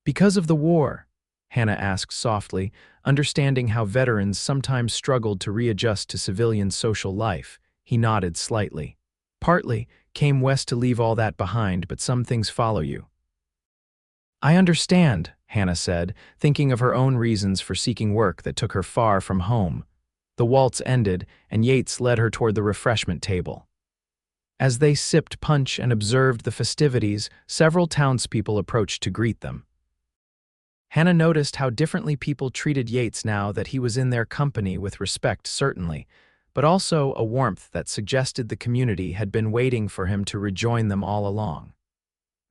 Because of the war? Hannah asked softly, understanding how veterans sometimes struggled to readjust to civilian social life. He nodded slightly. Partly, came west to leave all that behind, but some things follow you. I understand, Hannah said, thinking of her own reasons for seeking work that took her far from home. The waltz ended, and Yates led her toward the refreshment table. As they sipped punch and observed the festivities, several townspeople approached to greet them. Hannah noticed how differently people treated Yates now that he was in their company, with respect certainly, but also a warmth that suggested the community had been waiting for him to rejoin them all along.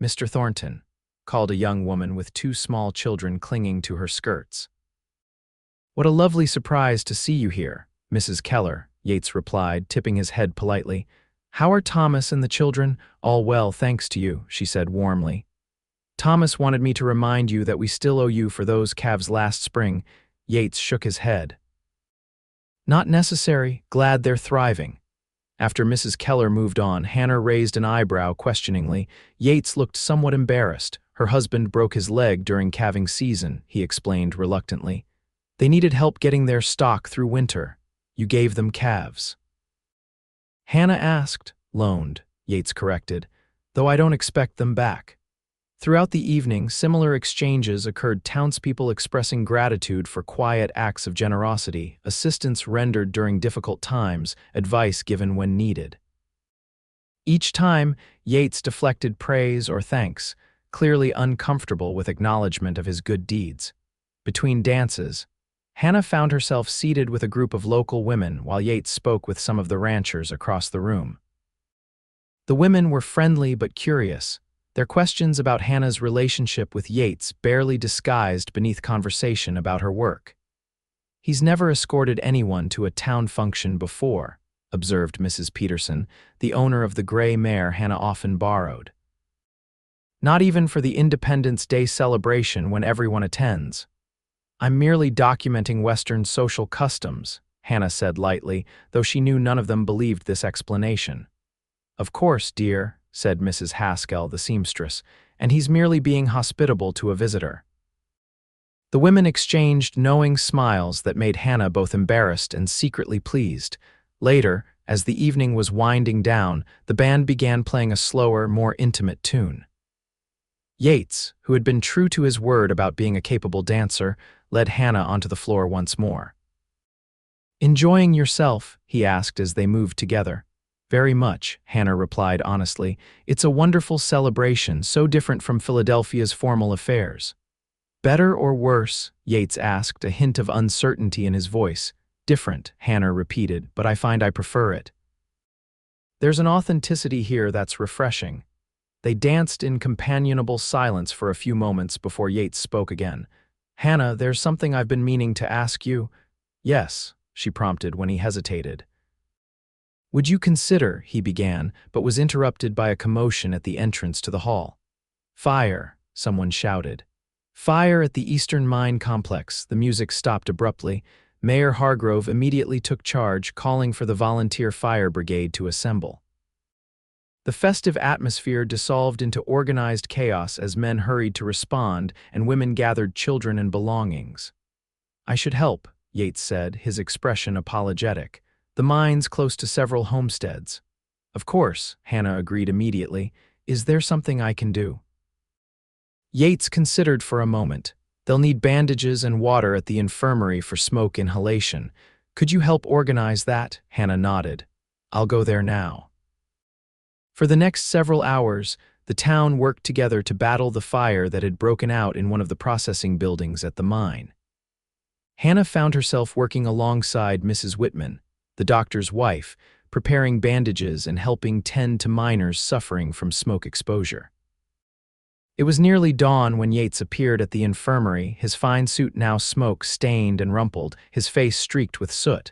Mr. Thornton, called a young woman with two small children clinging to her skirts. What a lovely surprise to see you here, Mrs. Keller, Yates replied, tipping his head politely. How are Thomas and the children? All well, thanks to you, she said warmly. Thomas wanted me to remind you that we still owe you for those calves last spring. Yates shook his head. Not necessary, glad they're thriving. After Mrs. Keller moved on, Hannah raised an eyebrow questioningly. Yates looked somewhat embarrassed. Her husband broke his leg during calving season, he explained reluctantly. They needed help getting their stock through winter. You gave them calves. Hannah asked, loaned, Yates corrected, though I don't expect them back. Throughout the evening, similar exchanges occurred, townspeople expressing gratitude for quiet acts of generosity, assistance rendered during difficult times, advice given when needed. Each time, Yates deflected praise or thanks, clearly uncomfortable with acknowledgement of his good deeds. Between dances, Hannah found herself seated with a group of local women while Yates spoke with some of the ranchers across the room. The women were friendly but curious, their questions about Hannah's relationship with Yates barely disguised beneath conversation about her work. He's never escorted anyone to a town function before, observed Mrs. Peterson, the owner of the gray mare Hannah often borrowed. Not even for the Independence Day celebration when everyone attends. I'm merely documenting Western social customs, Hannah said lightly, though she knew none of them believed this explanation. Of course, dear, said Mrs. Haskell, the seamstress, and he's merely being hospitable to a visitor. The women exchanged knowing smiles that made Hannah both embarrassed and secretly pleased. Later, as the evening was winding down, the band began playing a slower, more intimate tune. Yates, who had been true to his word about being a capable dancer, led Hannah onto the floor once more. "Enjoying yourself?" he asked as they moved together. "Very much," Hannah replied honestly. "It's a wonderful celebration, so different from Philadelphia's formal affairs." "Better or worse?" Yates asked, a hint of uncertainty in his voice. "Different," Hannah repeated, "but I find I prefer it. There's an authenticity here that's refreshing." They danced in companionable silence for a few moments before Yates spoke again. "Hannah, there's something I've been meaning to ask you." "Yes," she prompted when he hesitated. "Would you consider," he began, but was interrupted by a commotion at the entrance to the hall. "Fire!" someone shouted. "Fire at the Eastern Mine Complex." The music stopped abruptly. Mayor Hargrove immediately took charge, calling for the volunteer fire brigade to assemble. The festive atmosphere dissolved into organized chaos as men hurried to respond and women gathered children and belongings. "I should help," Yates said, his expression apologetic. "The mine's close to several homesteads." "Of course," Hannah agreed immediately. "Is there something I can do?" Yates considered for a moment. "They'll need bandages and water at the infirmary for smoke inhalation. Could you help organize that?" Hannah nodded. "I'll go there now." For the next several hours, the town worked together to battle the fire that had broken out in one of the processing buildings at the mine. Hannah found herself working alongside Mrs. Whitman, the doctor's wife, preparing bandages and helping tend to miners suffering from smoke exposure. It was nearly dawn when Yates appeared at the infirmary, his fine suit now smoke-stained and rumpled, his face streaked with soot.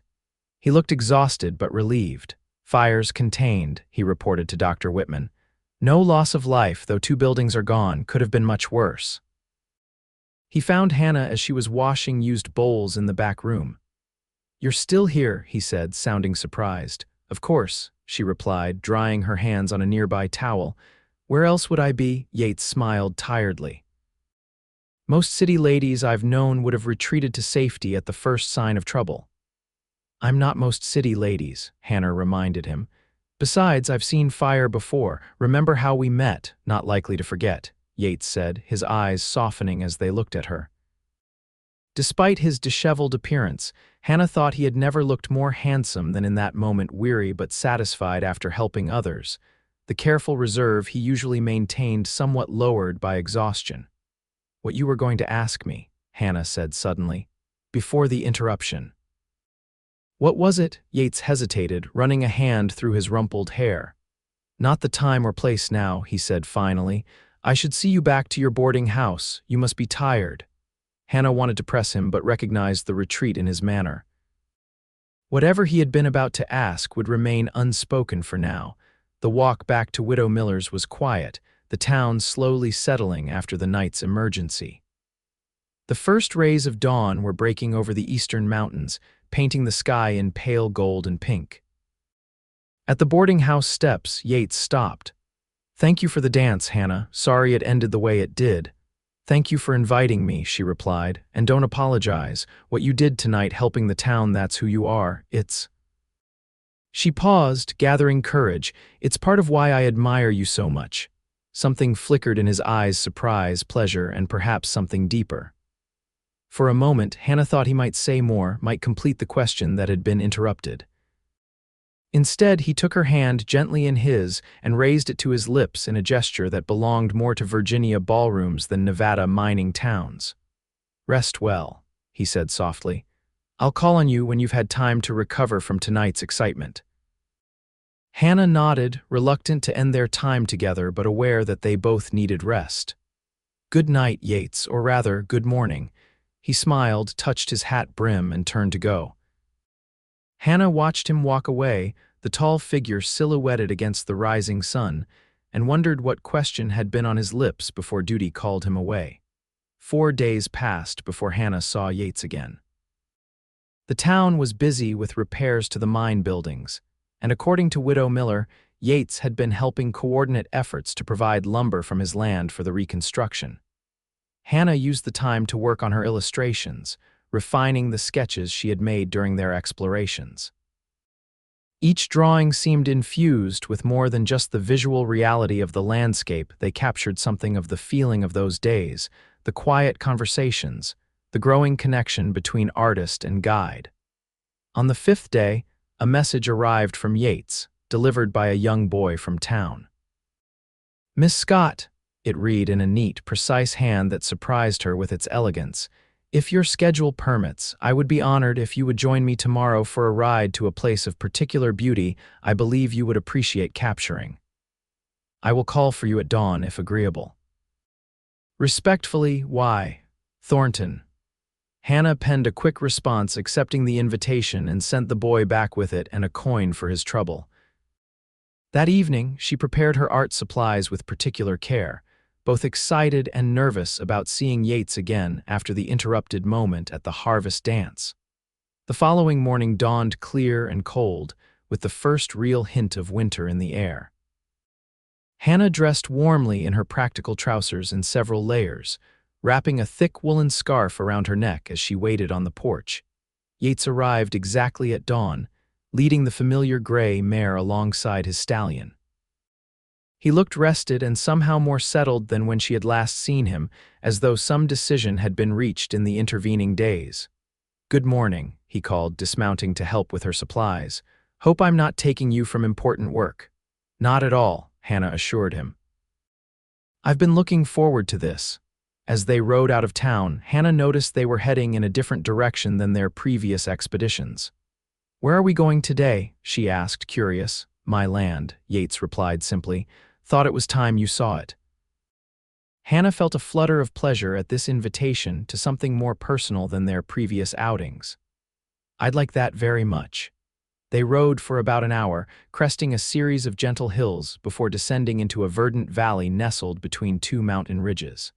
He looked exhausted but relieved. "Fire's contained," he reported to Dr. Whitman. "No loss of life, though 2 buildings are gone. Could have been much worse." He found Hannah as she was washing used bowls in the back room. "You're still here," he said, sounding surprised. "Of course," she replied, drying her hands on a nearby towel. "Where else would I be?" Yates smiled tiredly. "Most city ladies I've known would have retreated to safety at the first sign of trouble." "I'm not most city ladies," Hannah reminded him. "Besides, I've seen fire before. Remember how we met?" "Not likely to forget," Yates said, his eyes softening as they looked at her. Despite his disheveled appearance, Hannah thought he had never looked more handsome than in that moment, weary but satisfied after helping others. The careful reserve he usually maintained somewhat lowered by exhaustion. "What you were going to ask me," Hannah said suddenly, before the interruption. "What was it?" Yates hesitated, running a hand through his rumpled hair. "Not the time or place now," he said finally. "I should see you back to your boarding house. You must be tired." Hannah wanted to press him but recognized the retreat in his manner. Whatever he had been about to ask would remain unspoken for now. The walk back to Widow Miller's was quiet, the town slowly settling after the night's emergency. The first rays of dawn were breaking over the eastern mountains, painting the sky in pale gold and pink. At the boarding house steps, Yates stopped. "Thank you for the dance, Hannah. Sorry it ended the way it did." "Thank you for inviting me," she replied, "and don't apologize. What you did tonight helping the town, that's who you are. It's—" She paused, gathering courage. "It's part of why I admire you so much." Something flickered in his eyes, surprise, pleasure, and perhaps something deeper. For a moment, Hannah thought he might say more, might complete the question that had been interrupted. Instead, he took her hand gently in his and raised it to his lips in a gesture that belonged more to Virginia ballrooms than Nevada mining towns. "Rest well," he said softly. "I'll call on you when you've had time to recover from tonight's excitement." Hannah nodded, reluctant to end their time together but aware that they both needed rest. "Good night, Yates, or rather, good morning." He smiled, touched his hat brim, and turned to go. Hannah watched him walk away, the tall figure silhouetted against the rising sun, and wondered what question had been on his lips before duty called him away. 4 days passed before Hannah saw Yates again. The town was busy with repairs to the mine buildings, and according to Widow Miller, Yates had been helping coordinate efforts to provide lumber from his land for the reconstruction. Hannah used the time to work on her illustrations, refining the sketches she had made during their explorations. Each drawing seemed infused with more than just the visual reality of the landscape. They captured something of the feeling of those days, the quiet conversations, the growing connection between artist and guide. On the fifth day, a message arrived from Yates, delivered by a young boy from town. "Miss Scott," it read in a neat, precise hand that surprised her with its elegance, "if your schedule permits, I would be honored if you would join me tomorrow for a ride to a place of particular beauty I believe you would appreciate capturing. I will call for you at dawn if agreeable. Respectfully, Y. Thornton." Hannah penned a quick response accepting the invitation and sent the boy back with it and a coin for his trouble. That evening, she prepared her art supplies with particular care, both excited and nervous about seeing Yates again after the interrupted moment at the harvest dance. The following morning dawned clear and cold, with the first real hint of winter in the air. Hannah dressed warmly in her practical trousers in several layers, wrapping a thick woolen scarf around her neck as she waited on the porch. Yates arrived exactly at dawn, leading the familiar gray mare alongside his stallion. He looked rested and somehow more settled than when she had last seen him, as though some decision had been reached in the intervening days. "Good morning," he called, dismounting to help with her supplies. "Hope I'm not taking you from important work." "Not at all," Hannah assured him. "I've been looking forward to this." As they rode out of town, Hannah noticed they were heading in a different direction than their previous expeditions. "Where are we going today?" she asked, curious. "My land," Yates replied simply. "Thought it was time you saw it." Hannah felt a flutter of pleasure at this invitation to something more personal than their previous outings. "I'd like that very much." They rode for about an hour, cresting a series of gentle hills before descending into a verdant valley nestled between two mountain ridges.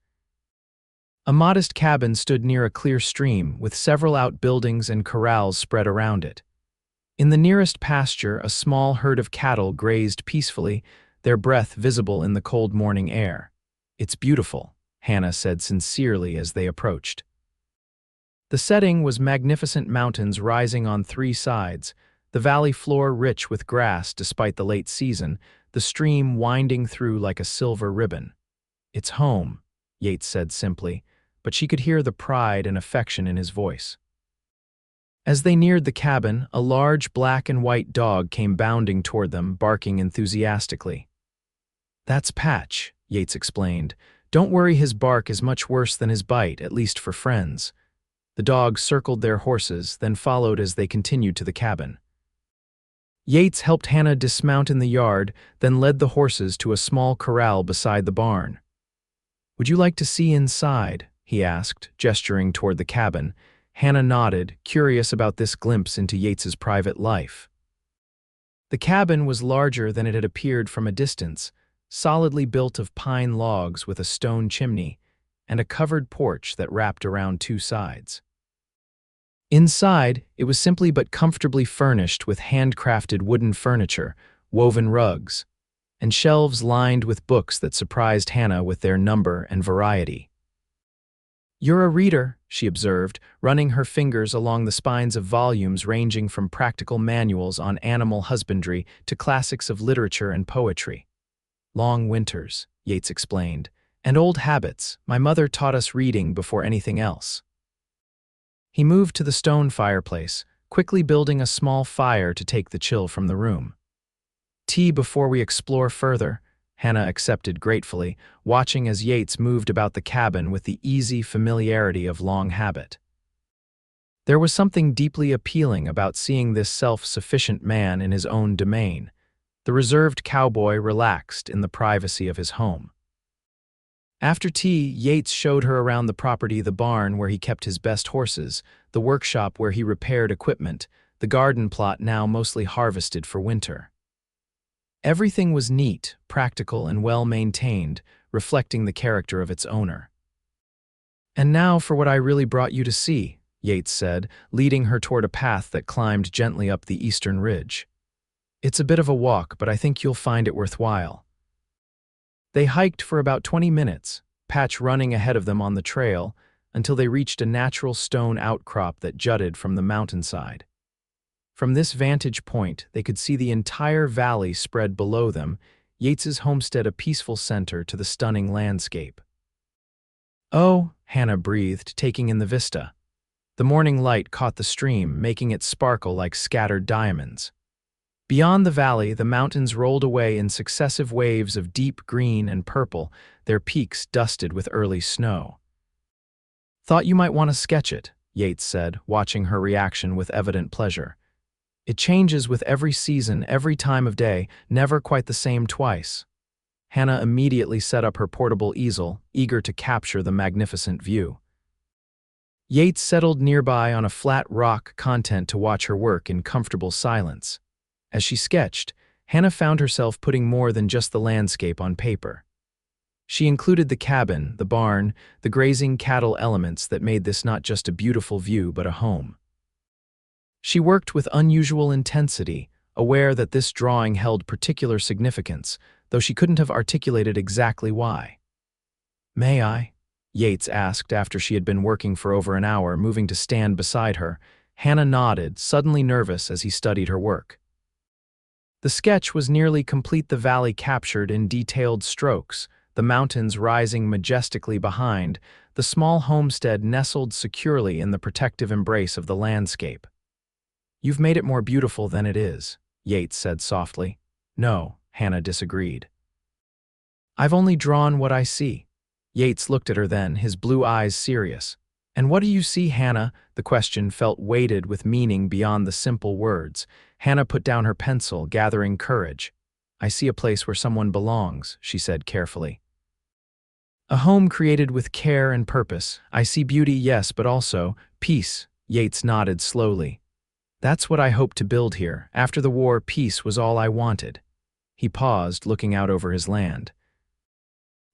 A modest cabin stood near a clear stream, with several outbuildings and corrals spread around it. In the nearest pasture, a small herd of cattle grazed peacefully, their breath visible in the cold morning air. "It's beautiful," Hannah said sincerely as they approached. The setting was magnificent mountains rising on three sides, the valley floor rich with grass despite the late season, the stream winding through like a silver ribbon. "It's home," Yates said simply, but she could hear the pride and affection in his voice. As they neared the cabin, a large black and white dog came bounding toward them, barking enthusiastically. "That's Patch," Yates explained. "Don't worry, his bark is much worse than his bite, at least for friends." The dog circled their horses, then followed as they continued to the cabin. Yates helped Hannah dismount in the yard, then led the horses to a small corral beside the barn. "Would you like to see inside?" he asked, gesturing toward the cabin. Hannah nodded, curious about this glimpse into Yates's private life. The cabin was larger than it had appeared from a distance, solidly built of pine logs with a stone chimney, and a covered porch that wrapped around two sides. Inside, it was simply but comfortably furnished with handcrafted wooden furniture, woven rugs, and shelves lined with books that surprised Hannah with their number and variety. "You're a reader," she observed, running her fingers along the spines of volumes ranging from practical manuals on animal husbandry to classics of literature and poetry. "Long winters," Yates explained, "and old habits. My mother taught us reading before anything else." He moved to the stone fireplace, quickly building a small fire to take the chill from the room. "Tea before we explore further," Hannah accepted gratefully, watching as Yates moved about the cabin with the easy familiarity of long habit. There was something deeply appealing about seeing this self-sufficient man in his own domain. The reserved cowboy relaxed in the privacy of his home. After tea, Yates showed her around the property, the barn where he kept his best horses, the workshop where he repaired equipment, the garden plot now mostly harvested for winter. Everything was neat, practical, and well-maintained, reflecting the character of its owner. "And now for what I really brought you to see," Yates said, leading her toward a path that climbed gently up the eastern ridge. "It's a bit of a walk, but I think you'll find it worthwhile." They hiked for about 20 minutes, patch running ahead of them on the trail until they reached a natural stone outcrop that jutted from the mountainside. From this vantage point, they could see the entire valley spread below them, Yates's homestead a peaceful center to the stunning landscape. "Oh," Hannah breathed, taking in the vista. The morning light caught the stream, making it sparkle like scattered diamonds. Beyond the valley, the mountains rolled away in successive waves of deep green and purple, their peaks dusted with early snow. "Thought you might want to sketch it," Yates said, watching her reaction with evident pleasure. "It changes with every season, every time of day, never quite the same twice." Hannah immediately set up her portable easel, eager to capture the magnificent view. Yates settled nearby on a flat rock content to watch her work in comfortable silence. As she sketched, Hannah found herself putting more than just the landscape on paper. She included the cabin, the barn, the grazing cattle elements that made this not just a beautiful view but a home. She worked with unusual intensity, aware that this drawing held particular significance, though she couldn't have articulated exactly why. "May I?" Yates asked after she had been working for over an hour, moving to stand beside her. Hannah nodded, suddenly nervous as he studied her work. The sketch was nearly complete, the valley captured in detailed strokes, the mountains rising majestically behind, the small homestead nestled securely in the protective embrace of the landscape. "You've made it more beautiful than it is," Yates said softly. "No," Hannah disagreed. "I've only drawn what I see." Yates looked at her then, his blue eyes serious. "And what do you see, Hannah?" The question felt weighted with meaning beyond the simple words. Hannah put down her pencil, gathering courage. "I see a place where someone belongs," she said carefully. "A home created with care and purpose. I see beauty, yes, but also peace," Yates nodded slowly. "That's what I hoped to build here. After the war, peace was all I wanted." He paused, looking out over his land.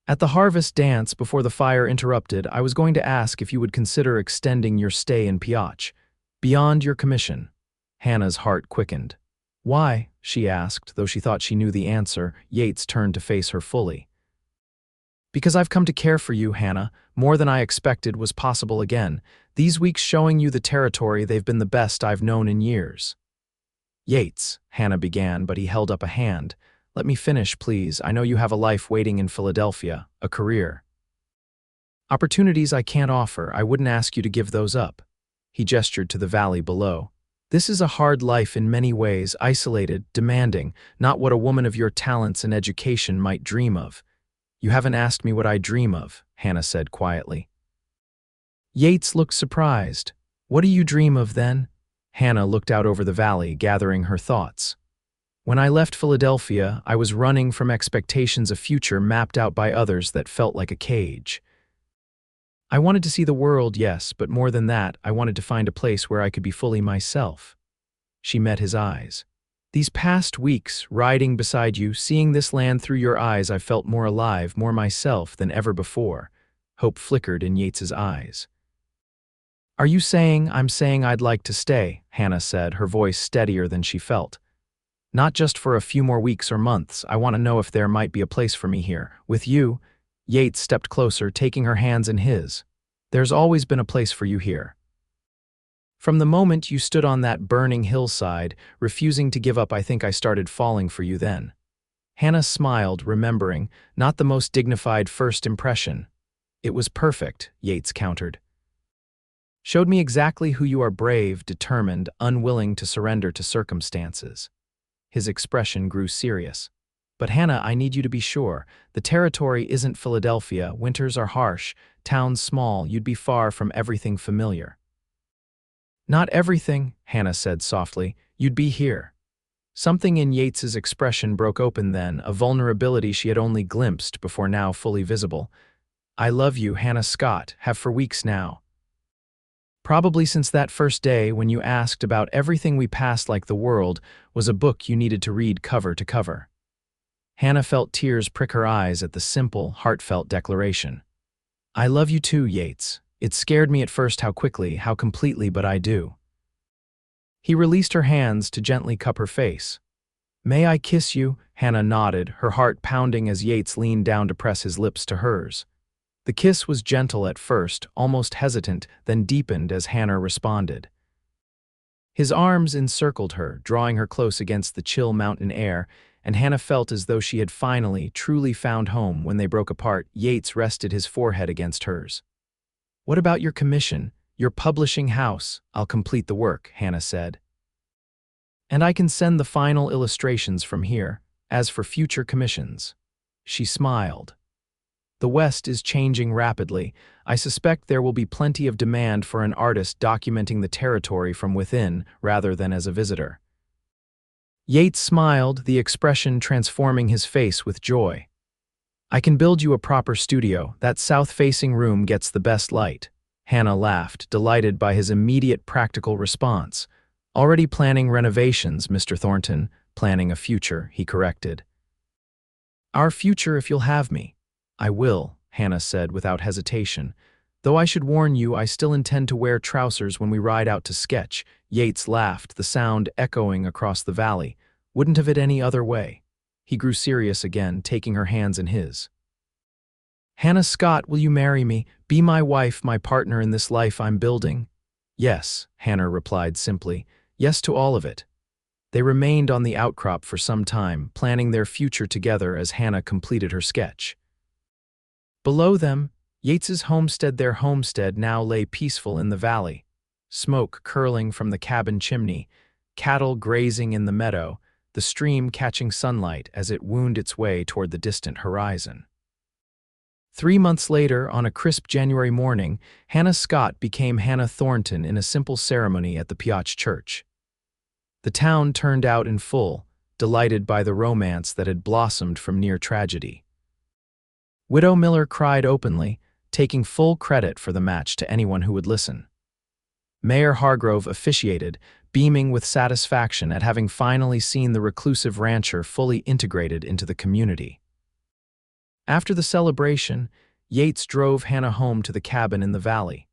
"At the harvest dance, before the fire interrupted, I was going to ask if you would consider extending your stay in Piotch, beyond your commission." Hannah's heart quickened. "Why?" she asked, though she thought she knew the answer. Yates turned to face her fully. "Because I've come to care for you, Hannah, more than I expected was possible again. These weeks showing you the territory, they've been the best I've known in years." "Yates," Hannah began, but he held up a hand. "Let me finish, please. I know you have a life waiting in Philadelphia, a career. Opportunities I can't offer. I wouldn't ask you to give those up." He gestured to the valley below. "This is a hard life in many ways, isolated, demanding, not what a woman of your talents and education might dream of." "You haven't asked me what I dream of," Hannah said quietly. Yates looked surprised. "What do you dream of then?" Hannah looked out over the valley, gathering her thoughts. "When I left Philadelphia, I was running from expectations of future mapped out by others that felt like a cage. I wanted to see the world, yes, but more than that, I wanted to find a place where I could be fully myself." She met his eyes. "These past weeks, riding beside you, seeing this land through your eyes, I felt more alive, more myself than ever before." Hope flickered in Yates's eyes. "Are you saying I'm saying I'd like to stay?" Hannah said, her voice steadier than she felt. "Not just for a few more weeks or months. I want to know if there might be a place for me here. With you." Yates stepped closer, taking her hands in his. "There's always been a place for you here. From the moment you stood on that burning hillside, refusing to give up, I think I started falling for you then." Hannah smiled, remembering, not the most dignified first impression. "It was perfect," Yates countered. "Showed me exactly who you are, brave, determined, unwilling to surrender to circumstances." His expression grew serious. "But Hannah, I need you to be sure. The territory isn't Philadelphia. Winters are harsh, towns small, you'd be far from everything familiar." "Not everything," Hannah said softly. "You'd be here." Something in Yates's expression broke open then, a vulnerability she had only glimpsed before now fully visible. "I love you, Hannah Scott, have for weeks now. Probably since that first day when you asked about everything we passed like the world was a book you needed to read cover to cover." Hannah felt tears prick her eyes at the simple, heartfelt declaration. "I love you too, Yates. It scared me at first how quickly, how completely, but I do." He released her hands to gently cup her face. "May I kiss you?" Hannah nodded, her heart pounding as Yates leaned down to press his lips to hers. The kiss was gentle at first, almost hesitant, then deepened as Hannah responded. His arms encircled her, drawing her close against the chill mountain air, and Hannah felt as though she had finally, truly found home. When they broke apart, Yates rested his forehead against hers. "What about your commission, your publishing house?" "I'll complete the work," Hannah said. "And I can send the final illustrations from here. As for future commissions," she smiled. "The West is changing rapidly. I suspect there will be plenty of demand for an artist documenting the territory from within rather than as a visitor." Yates smiled, the expression transforming his face with joy. "I can build you a proper studio. That south-facing room gets the best light." Hannah laughed, delighted by his immediate practical response. "Already planning renovations, Mr. Thornton. Planning a future," he corrected. "Our future if you'll have me." "I will," Hannah said without hesitation. "Though I should warn you, I still intend to wear trousers when we ride out to sketch." Yates laughed, the sound echoing across the valley. "Wouldn't have it any other way." He grew serious again, taking her hands in his. "Hannah Scott, will you marry me? Be my wife, my partner in this life I'm building?" "Yes," Hannah replied simply. "Yes to all of it." They remained on the outcrop for some time, planning their future together as Hannah completed her sketch. Below them, Yates's homestead. Their homestead now lay peaceful in the valley, smoke curling from the cabin chimney, cattle grazing in the meadow, the stream catching sunlight as it wound its way toward the distant horizon. 3 months later, on a crisp January morning, Hannah Scott became Hannah Thornton in a simple ceremony at the Piotch Church. The town turned out in full, delighted by the romance that had blossomed from near tragedy. Widow Miller cried openly, taking full credit for the match to anyone who would listen. Mayor Hargrove officiated, beaming with satisfaction at having finally seen the reclusive rancher fully integrated into the community. After the celebration, Yates drove Hannah home to the cabin in the valley,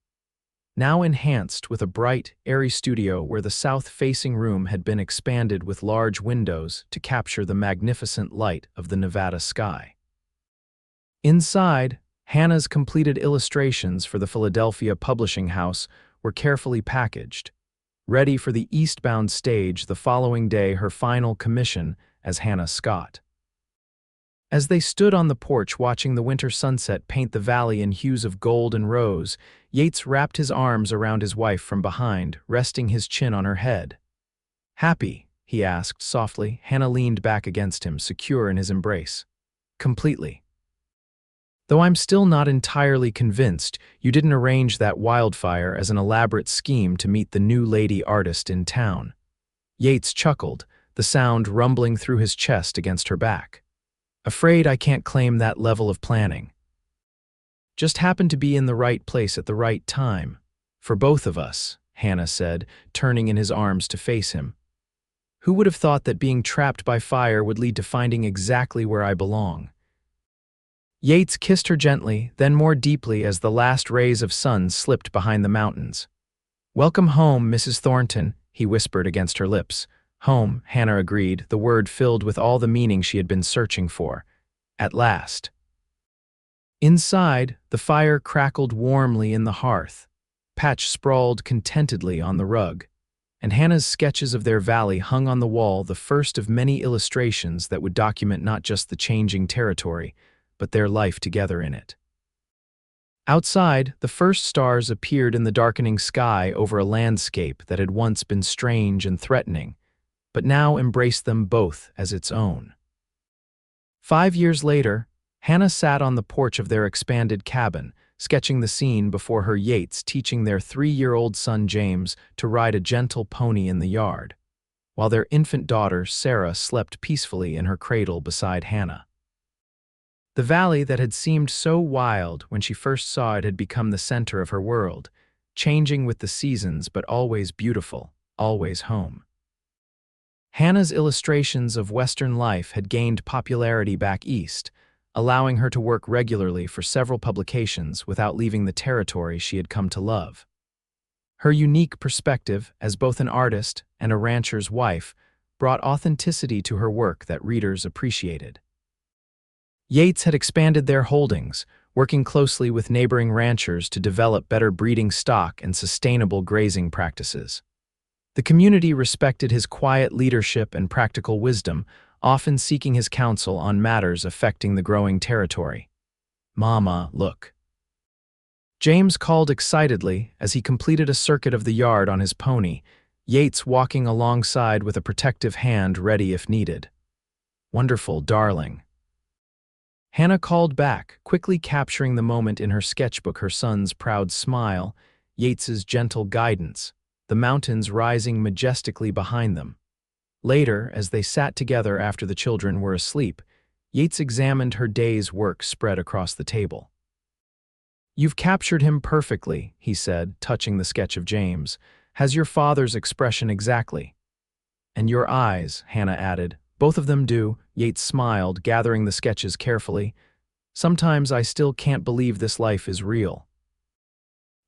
now enhanced with a bright, airy studio where the south-facing room had been expanded with large windows to capture the magnificent light of the Nevada sky. Inside, Hannah's completed illustrations for the Philadelphia publishing house were carefully packaged, ready for the eastbound stage the following day, her final commission as Hannah Scott. As they stood on the porch watching the winter sunset paint the valley in hues of gold and rose, Yates wrapped his arms around his wife from behind, resting his chin on her head. "Happy?" he asked softly. Hannah leaned back against him, secure in his embrace. "Completely. Though I'm still not entirely convinced you didn't arrange that Wildfire as an elaborate scheme to meet the new lady artist in town." Yates chuckled, the sound rumbling through his chest against her back. "Afraid I can't claim that level of planning. Just happened to be in the right place at the right time. For both of us," Hannah said, turning in his arms to face him. "Who would have thought that being trapped by fire would lead to finding exactly where I belong?" Yates kissed her gently, then more deeply as the last rays of sun slipped behind the mountains. "Welcome home, Mrs. Thornton," he whispered against her lips. "Home," Hannah agreed, the word filled with all the meaning she had been searching for. At last. Inside, the fire crackled warmly in the hearth. Patch sprawled contentedly on the rug, and Hannah's sketches of their valley hung on the wall, the first of many illustrations that would document not just the changing territory, but their life together in it. Outside, the first stars appeared in the darkening sky over a landscape that had once been strange and threatening, but now embraced them both as its own. 5 years later, Hannah sat on the porch of their expanded cabin, sketching the scene before her Yates teaching their 3-year-old son James to ride a gentle pony in the yard, while their infant daughter Sarah slept peacefully in her cradle beside Hannah. The valley that had seemed so wild when she first saw it had become the center of her world, changing with the seasons but always beautiful, always home. Hannah's illustrations of Western life had gained popularity back east, allowing her to work regularly for several publications without leaving the territory she had come to love. Her unique perspective as both an artist and a rancher's wife brought authenticity to her work that readers appreciated. Yates had expanded their holdings, working closely with neighboring ranchers to develop better breeding stock and sustainable grazing practices. The community respected his quiet leadership and practical wisdom, often seeking his counsel on matters affecting the growing territory. "Mama, look." James called excitedly as he completed a circuit of the yard on his pony, Yates walking alongside with a protective hand ready if needed. "Wonderful, darling." Hannah called back, quickly capturing the moment in her sketchbook, her son's proud smile, Yates's gentle guidance, the mountains rising majestically behind them. Later, as they sat together after the children were asleep, Yates examined her day's work spread across the table. "You've captured him perfectly," he said, touching the sketch of James. "Has your father's expression exactly." "And your eyes," Hannah added. "Both of them do," Yates smiled, gathering the sketches carefully. "Sometimes I still can't believe this life is real."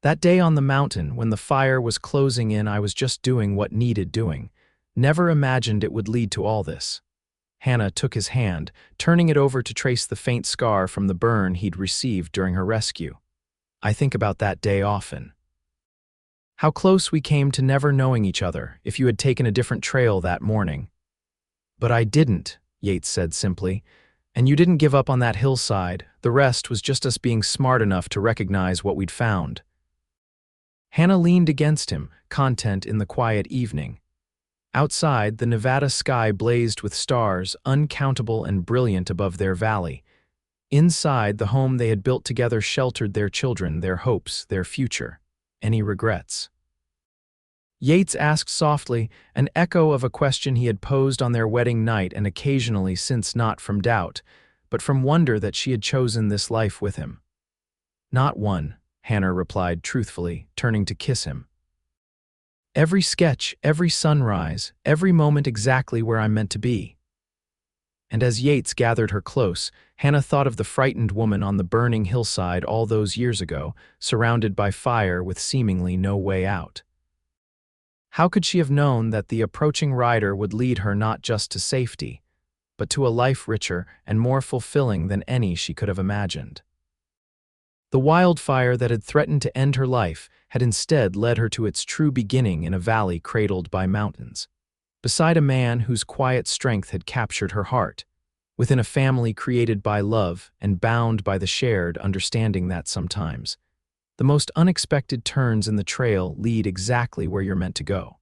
That day on the mountain, when the fire was closing in, I was just doing what needed doing. Never imagined it would lead to all this. Hannah took his hand, turning it over to trace the faint scar from the burn he'd received during her rescue. "I think about that day often. How close we came to never knowing each other if you had taken a different trail that morning." "But I didn't," Yates said simply. "And you didn't give up on that hillside. The rest was just us being smart enough to recognize what we'd found." Hannah leaned against him, content in the quiet evening. Outside, the Nevada sky blazed with stars, uncountable and brilliant above their valley. Inside, the home they had built together sheltered their children, their hopes, their future. "Any regrets?" Yates asked softly, an echo of a question he had posed on their wedding night and occasionally since, not from doubt, but from wonder that she had chosen this life with him. "Not one," Hannah replied truthfully, turning to kiss him. "Every sketch, every sunrise, every moment exactly where I'm meant to be." And as Yates gathered her close, Hannah thought of the frightened woman on the burning hillside all those years ago, surrounded by fire with seemingly no way out. How could she have known that the approaching rider would lead her not just to safety, but to a life richer and more fulfilling than any she could have imagined? The wildfire that had threatened to end her life had instead led her to its true beginning in a valley cradled by mountains, beside a man whose quiet strength had captured her heart, within a family created by love and bound by the shared understanding that sometimes the most unexpected turns in the trail lead exactly where you're meant to go.